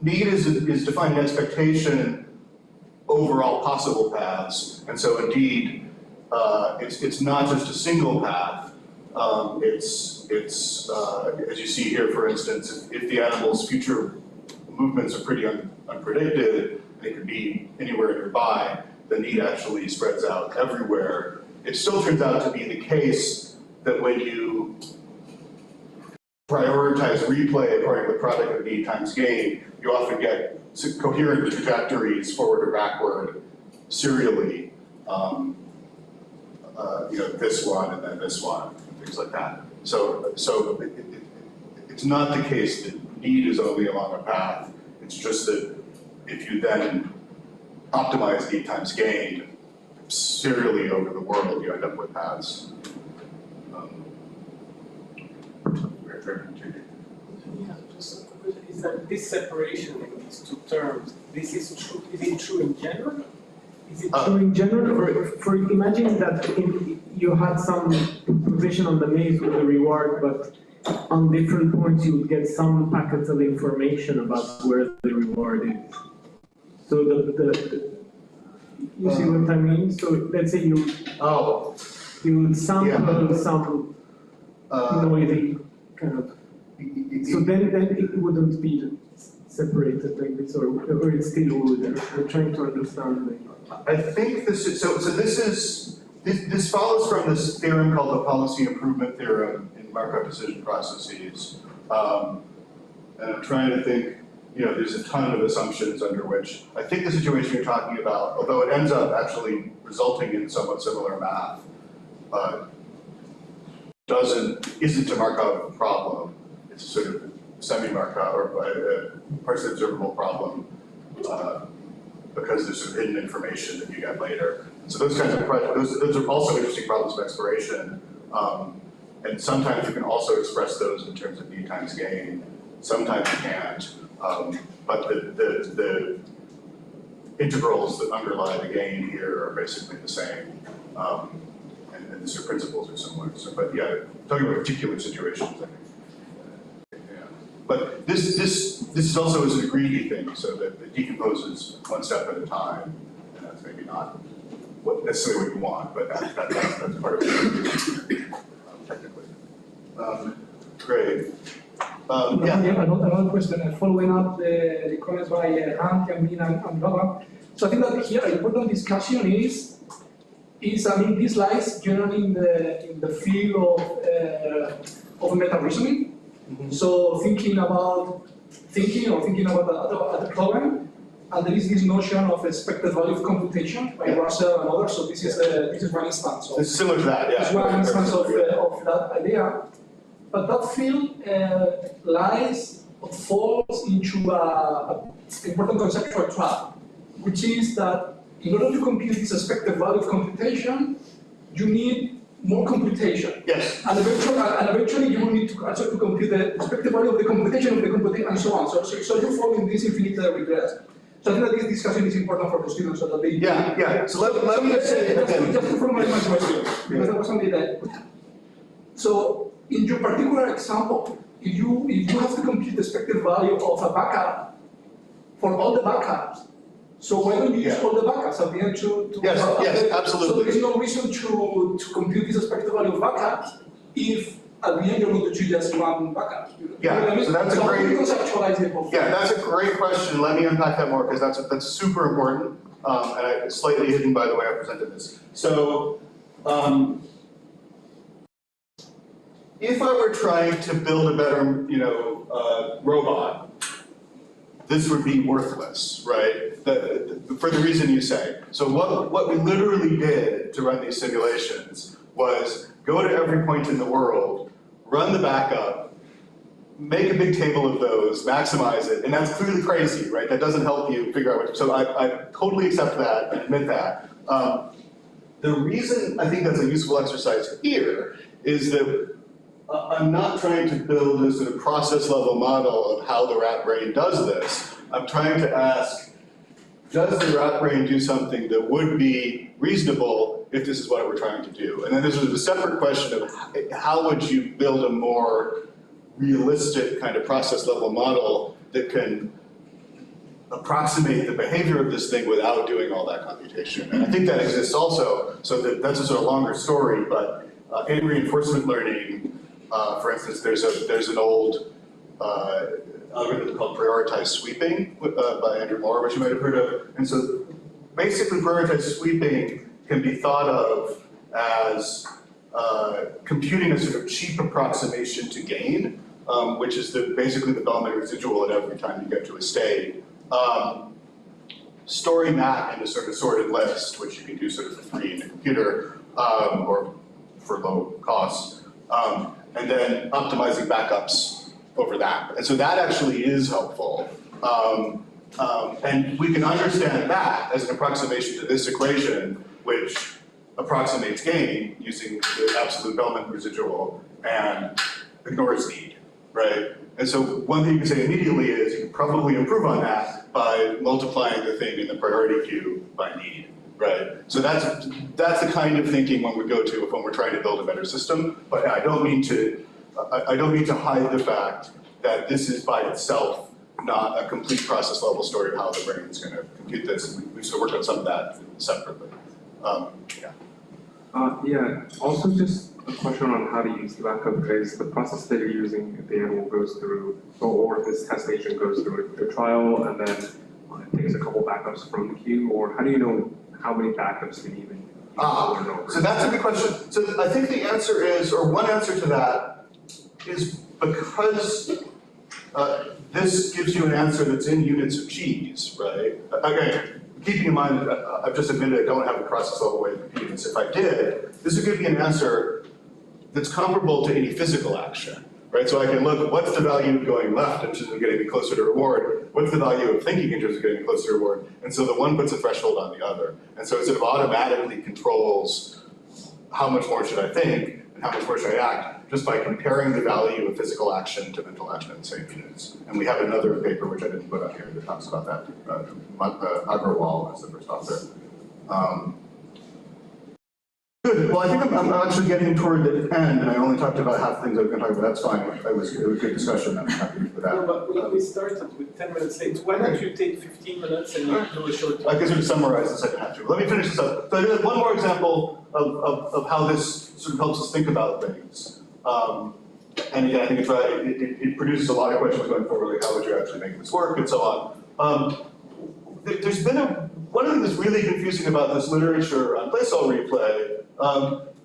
Need is defining expectation over all possible paths, and so indeed, it's not just a single path. It's as you see here, for instance, if the animal's future movements are pretty unpredicted, they could be anywhere nearby, the need actually spreads out everywhere. It still turns out to be the case that when you prioritize replay according to the product of need times gain, you often get coherent trajectories forward or backward serially. You know, this one and then this one, things like that. So it's not the case that need is only along a path. It's just that if you then optimize need times gain serially over the world, you end up with paths. Yeah, just a question is that this separation in these two terms, this is true, is it true in general? Is it So in general, for imagine that you had some position on the maze with the reward, but on different points you would get some packets of information about where the reward is. So you see what I mean? So let's say you would sample some noisy kind of. So then it wouldn't be separated like this, or it still would. I'm trying to understand. I think this is, this follows from this theorem called the policy improvement theorem in Markov decision processes. And I'm trying to think, you know, there's a ton of assumptions under which, I think the situation you're talking about, although it ends up actually resulting in somewhat similar math, isn't a Markov problem. It's a sort of semi-Markov or partially observable problem because there's some hidden information that you get later. So those kinds of those are also interesting problems of exploration. And sometimes you can also express those in terms of need times gain. Sometimes you can't. But the integrals that underlie the gain here are basically the same. And the sort of principles are similar. So, but yeah, talking about particular situations, I think. But this is also a greedy thing, so that it decomposes one step at a time, and that's maybe not necessarily what you want, but that's part of it, technically. Great. Yeah. Another question, following up the comments by Hank and Mina and Robert. So I think that here an important discussion is I mean, this lies generally in the field of meta reasoning. So thinking about the problem, and there is this notion of expected value of computation by Russell and others. So this is one instance. It's similar to that, yeah. It's one instance of that idea, but that field lies or falls into an important conceptual trap, which is that in order to compute this expected value of computation, you need more computation. Yes. And eventually you will need to actually to compute the expected value of the computation and so on. So you fall in this infinite regress. So I think that this discussion is important for the students so that they... Yeah. So let me just say again. Just to formalize my question, because that was something that... So in your particular example, if you have to compute the expected value of a backup for all the backups, So why don't you use Yeah. all the backups at the end to Yes, yes, absolutely. So there is no reason to compute this expected value of backup if at the end you're going to choose just one backup. You know what I mean? So that's a how do you great. conceptualize the whole thing? Yeah, that's a great question. Let me unpack that more because that's super important, and slightly hidden by the way I presented this. So, if I were trying to build a better, robot, this would be worthless, right? For the reason you say. So what we literally did to run these simulations was go to every point in the world, run the backup, make a big table of those, maximize it, and that's clearly crazy, right? That doesn't help you figure out what. So I totally accept that and admit that. The reason I think that's a useful exercise here is that I'm not trying to build a sort of process level model of how the rat brain does this. I'm trying to ask, does the rat brain do something that would be reasonable if this is what we're trying to do? And then there's a separate question of how would you build a more realistic kind of process level model that can approximate the behavior of this thing without doing all that computation. And I think that exists also, so that's a sort of longer story, but in reinforcement learning, for instance, there's an old algorithm called prioritized sweeping by Andrew Moore, which you might have heard of. And so basically prioritized sweeping can be thought of as computing a sort of cheap approximation to gain, which is basically the Bellman residual at every time you get to a state. Storing that in a sort of sorted list, which you can do sort of for free in a computer, or for low cost, and then optimizing backups over that. And so that actually is helpful. And we can understand that as an approximation to this equation, which approximates gain using the absolute Bellman residual and ignores need, right? And so one thing you can say immediately is you can probably improve on that by multiplying the thing in the priority queue by need, right? So that's the kind of thinking when we're trying to build a better system. But I don't mean to hide the fact that this is by itself not a complete process level story of how the brain is going to compute this. And we sort of worked on some of that separately. Also just a question on how to use the backup, because the process that you're using, the animal goes through, or this test agent goes through a trial and then it takes a couple backups from the queue, or how do you know how many backups you even use over and over? So that's a good question. So I think the answer is, or one answer to that is because this gives you an answer that's in units of cheese, right? Okay, keeping in mind, I've just admitted I don't have a process level way of computing this. If I did, this would give me an answer that's comparable to any physical action, right? So I can look, what's the value of going left in terms of getting me closer to reward? What's the value of thinking in terms of getting me closer to reward? And so the one puts a threshold on the other. And so it sort of automatically controls how much more should I think and how much more should I act, just by comparing the value of physical action to mental action in the same units. And we have another paper, which I didn't put on here, that talks about that. Agrawal is the first author. Good. Well, I think I'm actually getting toward the end, and I only talked about half the things I was going to talk about. That's fine. It was a good discussion. I'm happy with that. No, but we started with 10 minutes late. Why don't you take 15 minutes and you do a short talk? I can sort of summarize the second half. Let me finish this up. So I did one more example of how this sort of helps us think about things. And again, I think it's right. It produces a lot of questions going forward, like how would you actually make this work, and so on. There's been one of the things that's really confusing about this literature on place cell replay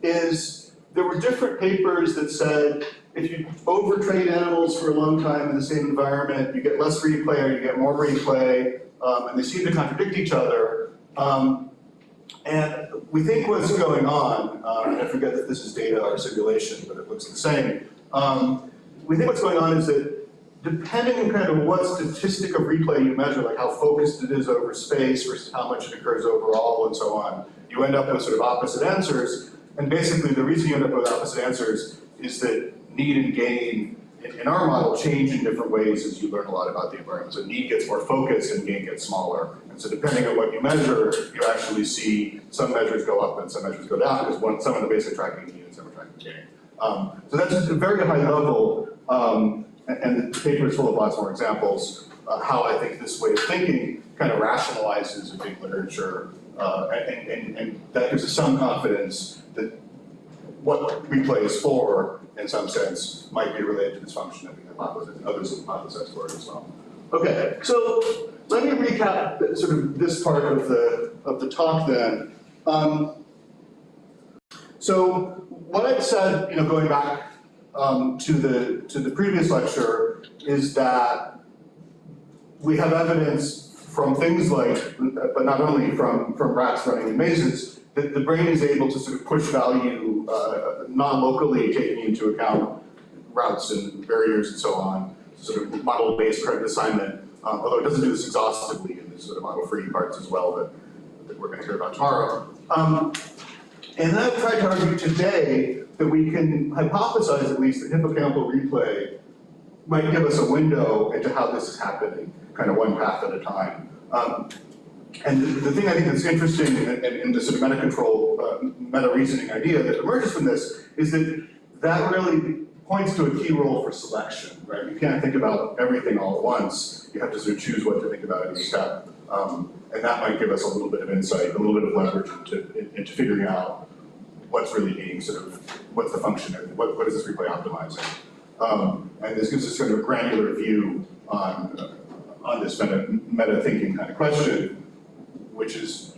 is there were different papers that said if you overtrain animals for a long time in the same environment, you get less replay or you get more replay, and they seem to contradict each other. And we think what's going on, and I forget that this is data or simulation, but it looks the same. We think what's going on is that depending on kind of what statistic of replay you measure, like how focused it is over space versus how much it occurs overall and so on, you end up with sort of opposite answers. And basically the reason you end up with opposite answers is that need and gain in our model change in different ways as you learn a lot about the environment. So need gets more focused and gain gets smaller. And so depending on what you measure, you actually see some measures go up and some measures go down because some of the basic tracking need and some are tracking gain. So that's just a very high level, and the paper is full of lots more examples. how I think this way of thinking kind of rationalizes a big literature, and that gives us some confidence that what replay is for, in some sense, might be related to this function that we hypothesized, and others have hypothesized for it as well. Okay, so let me recap sort of this part of the talk then. So what I've said, going back to the previous lecture, is that we have evidence from things like, but not only from rats running in mazes, that the brain is able to sort of push value non-locally, taking into account routes and barriers and so on, sort of model-based credit assignment, although it doesn't do this exhaustively in the sort of model-free parts as well that we're going to hear about tomorrow. And then I've tried to argue today that we can hypothesize at least that hippocampal replay might give us a window into how this is happening, kind of one path at a time. And the thing I think that's interesting in the sort of meta-control, meta-reasoning idea that emerges from this is that really points to a key role for selection, right? You can't think about everything all at once. You have to sort of choose what to think about in each step. And that might give us a little bit of insight, a little bit of leverage into figuring out what's really being sort of, what's the function, what is this replay optimizing? And this gives us sort of a granular view on this meta thinking kind of question, which is,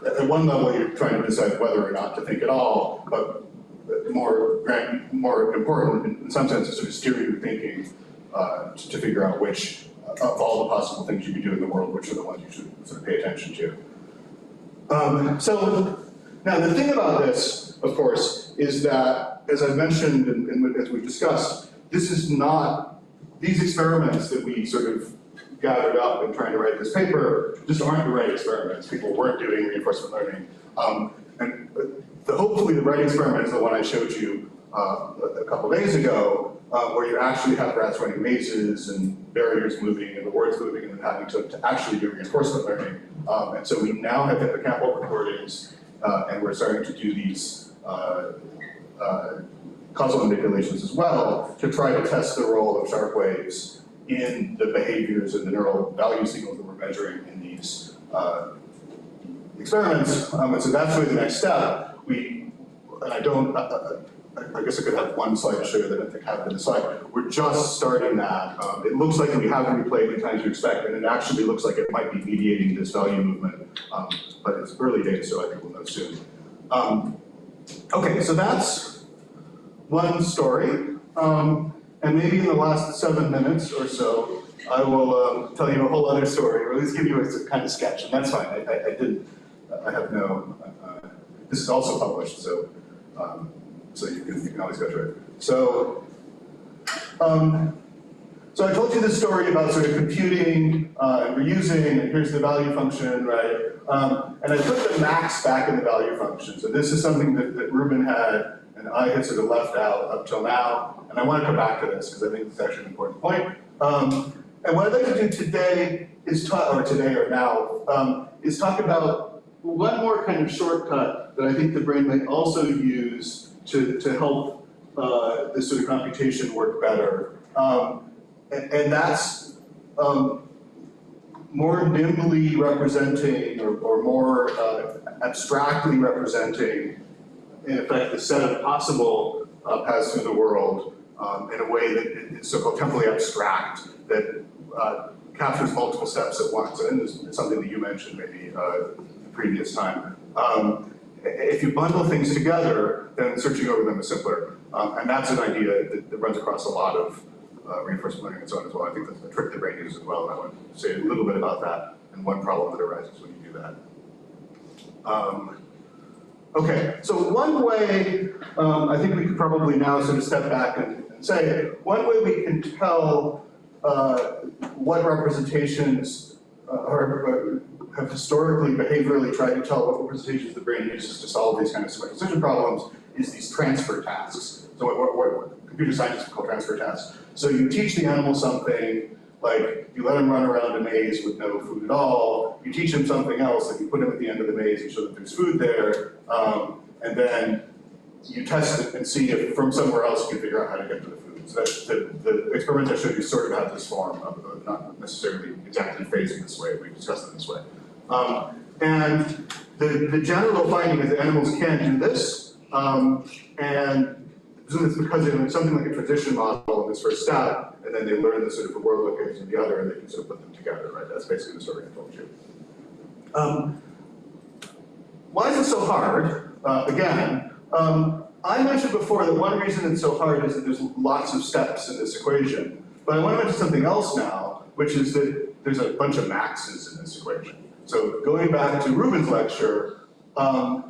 at one level you're trying to decide whether or not to think at all, but more important in some sense is sort of steering your thinking to figure out which of all the possible things you can do in the world, which are the ones you should sort of pay attention to. So now the thing about this, of course, is that, as I mentioned and as we've discussed, this is not, these experiments that we sort of gathered up in trying to write this paper just aren't the right experiments. People weren't doing reinforcement learning. And hopefully the right experiment is the one I showed you a couple days ago, where you actually have rats running mazes and barriers moving and the words moving and then having to actually do reinforcement learning. And so we now have hippocampal recordings, and we're starting to do these causal manipulations as well to try to test the role of sharp waves in the behaviors and the neural value signals that we're measuring in these experiments. And so that's really the next step. I guess I could have one slide to show you that I think I have in the slide. We're just starting that. It looks like we haven't replayed the times you expect, and it actually looks like it might be mediating this value movement, but it's early days, so I think we'll know soon. Okay, so that's one story. And maybe in the last 7 minutes or so, I will tell you a whole other story, or at least give you a kind of sketch, and that's fine. I have no, this is also published, so you can always go through it. So I told you this story about sort of computing and reusing, and here's the value function, right? And I put the max back in the value function. So this is something that Ruben had, and I had sort of left out up till now. And I want to come back to this because I think it's actually an important point. And what I'd like to do today is talk about one more kind of shortcut that I think the brain might also use to help this sort of computation work better. And that's more nimbly representing or more abstractly representing, in effect, the set of possible paths through the world in a way that is so-called temporally abstract, that captures multiple steps at once. And this is something that you mentioned maybe the previous time. If you bundle things together, then searching over them is simpler. And that's an idea that runs across a lot of reinforcement learning and so on as well. I think that's the trick the brain uses as well, and I want to say a little bit about that and one problem that arises when you do that. Okay, so one way, I think we could probably now sort of step back and say, one way we can tell what representations have historically, behaviorally tried to tell what representations the brain uses to solve these kind of sequential decision problems is these transfer tasks. So what computer scientists call transfer tasks. So you teach the animal something, like you let him run around a maze with no food at all. You teach him something else, like you put him at the end of the maze, you show that there's food there, and then you test it and see if from somewhere else you can figure out how to get to the food. so that the experiments I showed you sort of have this form of not necessarily exactly phasing this way, we discussed them this way. And the general finding is that animals can do this, and it's because they learn something like a transition model in this first step, and then they learn the sort of reward lookers in the other, and they can sort of put them together, right? That's basically the story I told you. Why is it so hard? Again, I mentioned before that one reason it's so hard is that there's lots of steps in this equation. But I want to mention something else now, which is that there's a bunch of maxes in this equation. So going back to Rubin's lecture, the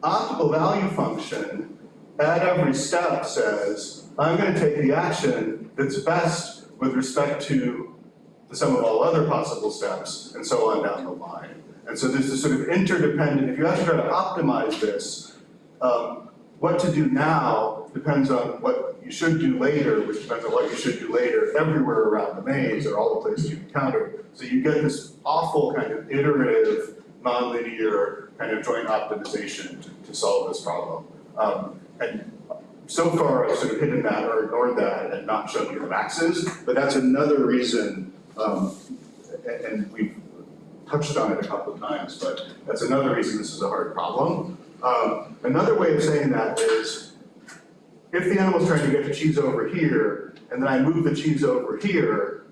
optimal value function at every step says, I'm going to take the action that's best with respect to the sum of all other possible steps, and so on down the line. And so there's this sort of interdependent, if you actually try to optimize this, what to do now depends on what you should do later, which depends on what you should do later everywhere around the maze or all the places you encounter. So you get this awful kind of iterative, nonlinear kind of joint optimization to solve this problem. And so far I've sort of hidden that or ignored that and not shown you the maxes, but that's another reason, and we've touched on it a couple of times, but that's another reason this is a hard problem. Another way of saying that is, if the animal's trying to get the cheese over here, and then I move the cheese over here,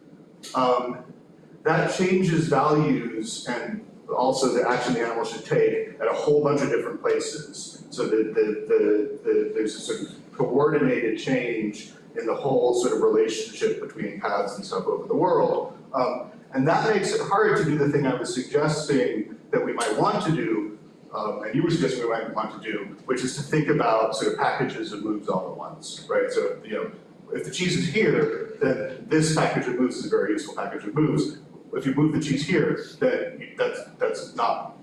that changes values and also the action the animal should take at a whole bunch of different places. So there's a sort of coordinated change in the whole sort of relationship between paths and stuff over the world. And that makes it hard to do the thing I was suggesting that we might want to do, and you were suggesting we might want to do, which is to think about sort of packages of moves all at once, right? So, you know, if the cheese is here, then this package of moves is a very useful package of moves. If you move the cheese here, then that's not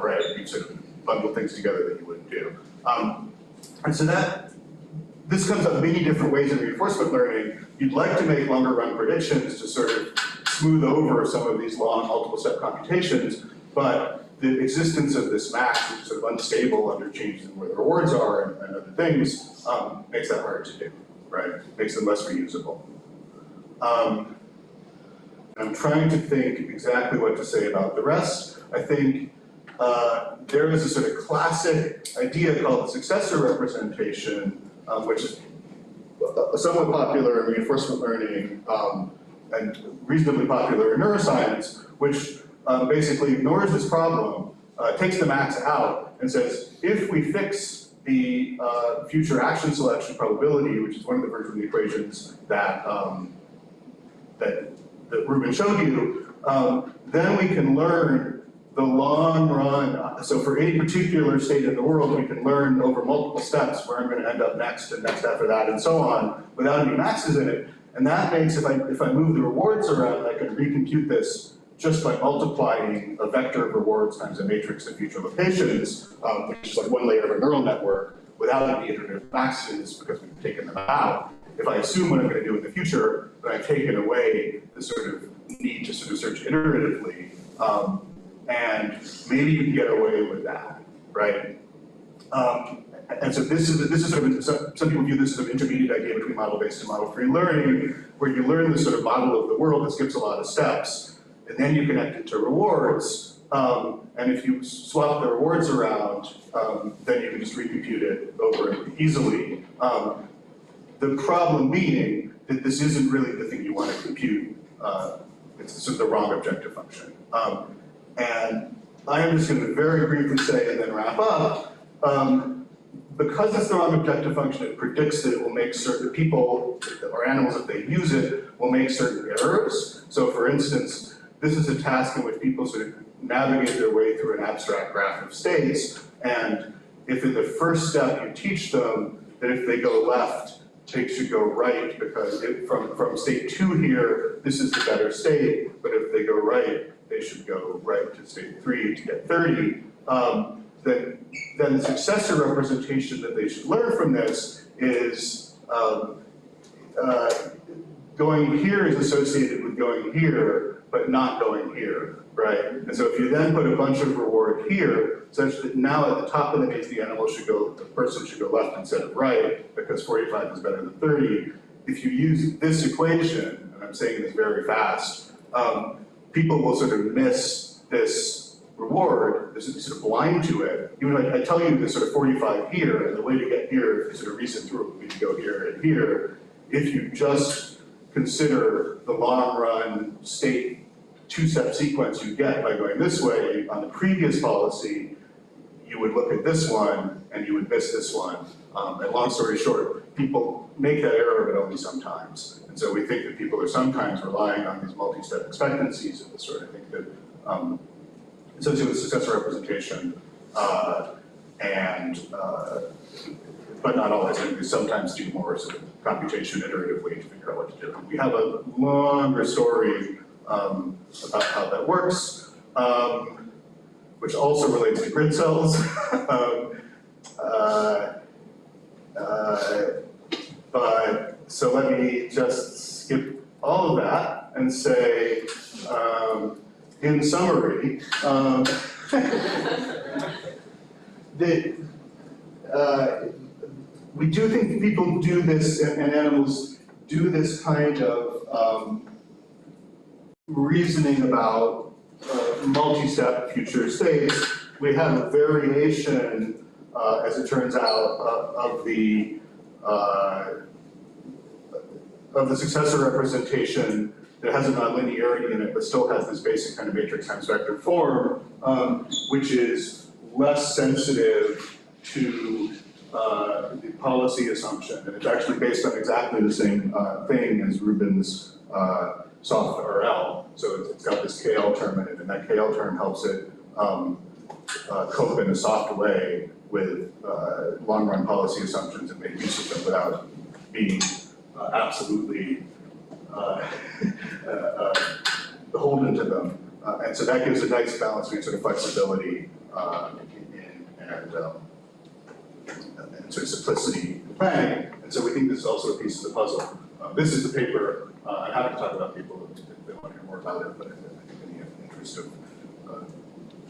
right. You sort of bundle things together that you wouldn't do. And so this comes up many different ways in reinforcement learning. You'd like to make longer run predictions to sort of smooth over some of these long multiple step computations, but the existence of this max, which is sort of unstable under changes in where the rewards are and other things, makes that hard to do, right? Makes them less reusable. I'm trying to think exactly what to say about the rest. I think there is a sort of classic idea called the successor representation, which is somewhat popular in reinforcement learning and reasonably popular in neuroscience, which basically ignores this problem, takes the max out, and says, if we fix the future action selection probability, which is one of the versions of the equations that that Ruben showed you, then we can learn the long run. So for any particular state in the world, we can learn over multiple steps where I'm going to end up next and next after that and so on without any maxes in it. And that makes, if I move the rewards around, I can recompute this just by multiplying a vector of rewards times a matrix of future locations, which is like one layer of a neural network without any iterative maxes because we've taken them out. If I assume what I'm going to do in the future, then I've taken away the sort of need to sort of search iteratively, and maybe you can get away with that, right? And so this is sort of, some people view this as an intermediate idea between model-based and model-free learning, where you learn this sort of model of the world that skips a lot of steps, and then you connect it to rewards, and if you swap the rewards around, then you can just recompute it over easily. The problem being that this isn't really the thing you want to compute. It's sort of the wrong objective function. And I am just going to very briefly say and then wrap up, because it's the wrong objective function, it predicts that it will make certain people, or animals if they use it, will make certain errors. So for instance, this is a task in which people sort of navigate their way through an abstract graph of states, and if in the first step you teach them that if they go left, they should go right, because from state 2 here, this is the better state, but if they go right, they should go right to state 3 to get 30. Then the successor representation that they should learn from this is going here is associated with going here, but not going here, right? And so if you then put a bunch of reward here, such that now at the top of the maze, the person should go left instead of right, because 45 is better than 30. If you use this equation, and I'm saying this very fast, people will sort of miss this reward, they're sort of blind to it. Even like I tell you there's sort of 45 here, and the way to get here, if you sort of reason through it, would be to go here and here. If you just consider the long run state two-step sequence you get by going this way, on the previous policy, you would look at this one and you would miss this one. And long story short, people make that error, but only sometimes. And so we think that people are sometimes relying on these multi-step expectancies of the sort. I think that associated with successor representation but not always. And we sometimes do more sort of computation iteratively to figure out what to do. We have a longer story about how that works, which also relates to grid cells. But so let me just skip all of that and say, in summary, we do think people do this, and animals do this kind of reasoning about multi-step future states. We have a variation, as it turns out, of the successor representation that has a nonlinearity in it, but still has this basic kind of matrix times vector form, which is less sensitive to the policy assumption, and it's actually based on exactly the same thing as Rubin's soft RL. So it's got this KL term in it, and that KL term helps it cope in a soft way with long-run policy assumptions and make use of them without being absolutely beholden to them. And so that gives a nice balance between sort of flexibility and sort of simplicity in planning. And so we think this is also a piece of the puzzle. This is the paper. I'm happy to talk about people if they want to hear more about it, but I think in the interest of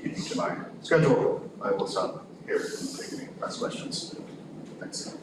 keeping to my schedule, I will stop here and take any last questions. Thanks.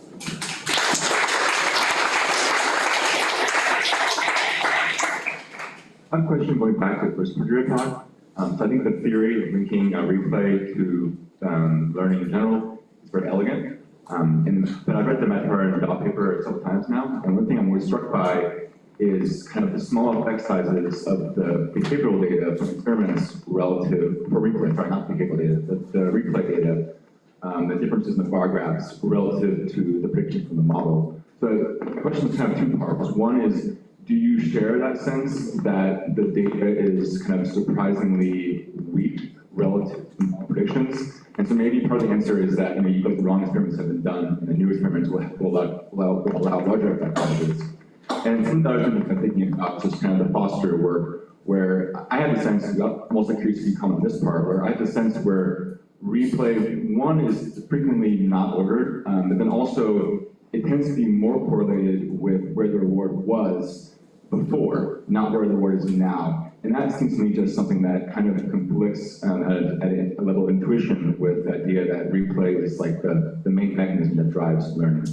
I have a question going back to the first part of your talk. So I think the theory of linking a replay to learning in general is very elegant. But I've read the Mathematical and Dot paper several times now, and one thing I'm always struck by is kind of the small effect sizes of the behavioral data from experiments relative, for replay, sorry, not behavioral data, the replay data, the differences in the bar graphs relative to the prediction from the model. So the question is kind of two parts. One is, do you share that sense that the data is kind of surprisingly weak relative to model predictions? And so maybe part of the answer is that you go the wrong experiments have been done, and the new experiments will allow larger effect sizes. And some other things I'm thinking about just kind of the Foster work, where I had the sense, I'm also curious if you comment on this part, where I had the sense where replay, one is frequently not ordered, but then also it tends to be more correlated with where the reward was before, not where the reward is now. And that seems to me just something that kind of conflicts at a level of intuition with the idea that replay is like the main mechanism that drives learning.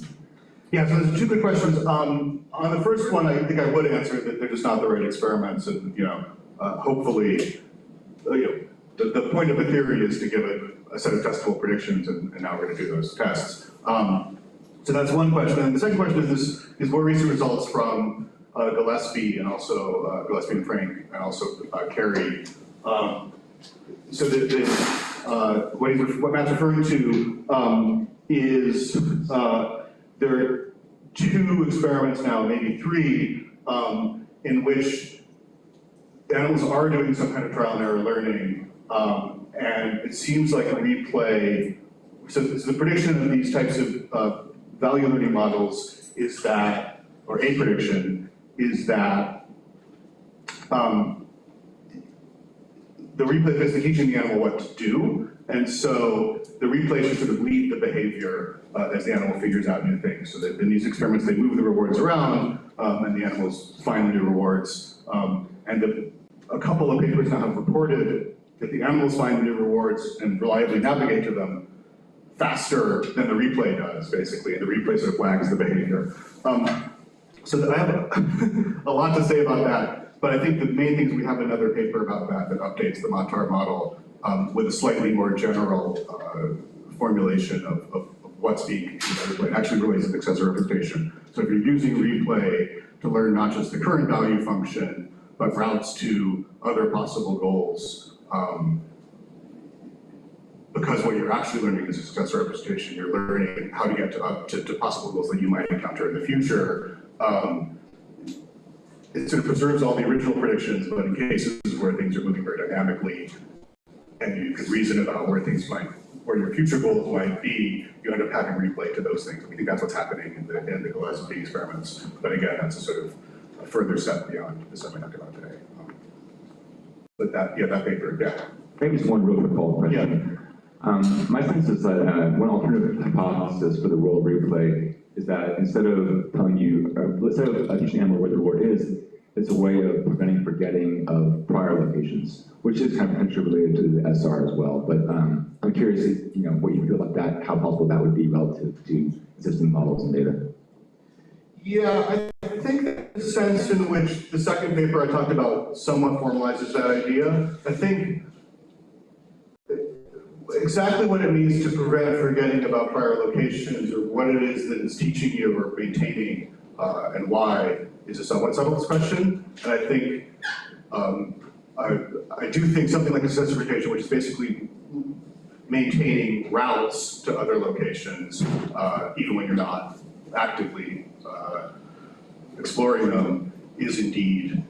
Yeah, so there's two good questions. On the first one, I think I would answer that they're just not the right experiments, and hopefully, the point of the theory is to give it a set of testable predictions, and now we're going to do those tests. So that's one question. And the second question is more recent results from Gillespie and also Gillespie and Frank, and also Carey. So what Matt's referring to is there are two experiments now, maybe three, in which animals are doing some kind of trial and error learning, and it seems like a replay. So the prediction of these types of value learning models is that, or a prediction, is that the replay is basically teaching the animal what to do, and so the replay should sort of lead the behavior as the animal figures out new things. So that in these experiments, they move the rewards around, and the animals find the new rewards. And the a couple of papers now have reported that the animals find new rewards and reliably navigate to them faster than the replay does, basically, and the replay sort of flags the behavior. So I have a lot to say about that, but I think the main thing is we have another paper about that updates the Matar model with a slightly more general formulation of what's being computed, and actually relates to successor representation. So if you're using replay to learn not just the current value function, but routes to other possible goals, because what you're actually learning is a successor representation, you're learning how to get to possible goals that you might encounter in the future. It sort of preserves all the original predictions, but in cases where things are moving very dynamically, and you can reason about where your future goals might be, you end up having replay to those things. We think that's what's happening in the Gillespie experiments. But again, that's a sort of a further step beyond the stuff we talked about today. But that paper, yeah. Maybe just one real quick follow-up question. My sense is that one alternative hypothesis for the role of replay is that instead of telling you, instead of teaching animal where the reward is, it's a way of preventing forgetting of prior locations, which is kind of potentially related to the SR as well. But I'm curious, what you feel about that, how possible that would be relative to existing models and data. Yeah, I think the sense in which the second paper I talked about somewhat formalizes that idea. I think exactly what it means to prevent forgetting about prior locations or what it is that is teaching you or maintaining and why is a somewhat subtle question. And I think, I do think something like a successorification, which is basically maintaining routes to other locations, even when you're not actively exploring them, is indeed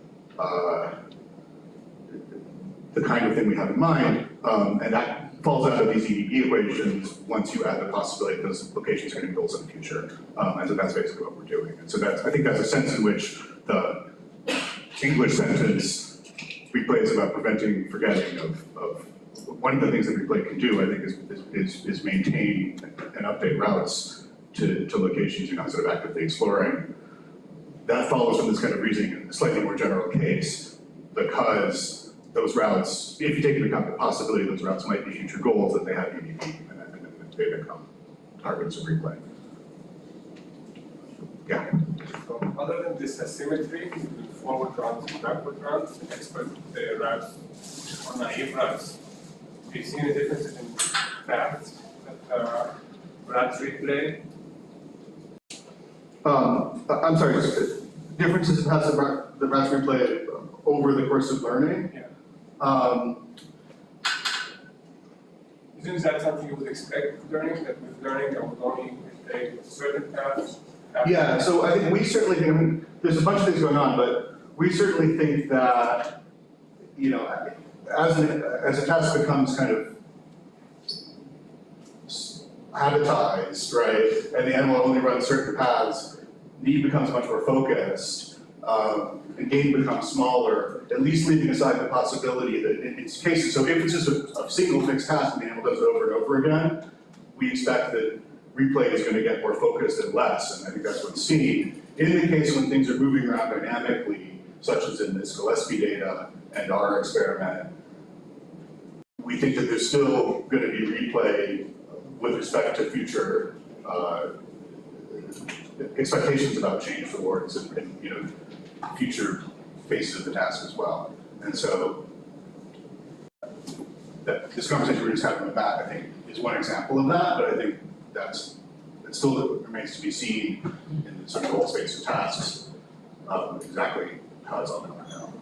the kind of thing we have in mind, and that falls out of these EDP equations once you add the possibility that those locations are going to be goals in the future. And so that's basically what we're doing. And so I think that's a sense in which the English sentence replay is about preventing forgetting of one of the things that replay can do, I think, is maintain and update routes to locations you're not sort of actively exploring. That follows from this kind of reasoning in a slightly more general case, because those routes, if you take into account the possibility those routes might be future goals, that they have UDP, and then they become targets of replay. Yeah? So other than this asymmetry, forward routes and backward routes, and expert routes or naive routes, do you see any differences in paths that routes replay? I'm sorry, differences in paths that routes replay over the course of learning? Yeah. Isn't that something you would expect with learning, that with learning I would only take certain paths? Yeah, so I think we certainly think, I mean, there's a bunch of things going on, but we certainly think that, as a task becomes kind of habitized, right, and the animal only runs certain paths, need becomes much more focused, and gain becomes smaller, at least leaving aside the possibility that in its cases, so if it's just a single fixed task and the animal does it over and over again, we expect that replay is going to get more focused and less, and I think that's what's seen. In the case when things are moving around dynamically, such as in this Gillespie data and our experiment, we think that there's still going to be replay with respect to future expectations about change rewards and future phases of the task as well. And so this conversation we're just having with Matt, I think, is one example of that, but I think it still remains to be seen in the sort of goal space of tasks, exactly how it's all going now.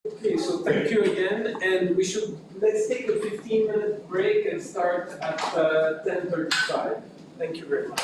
Okay, so thank you again, and let's take a 15-minute break and start at 10:35. Thank you very much.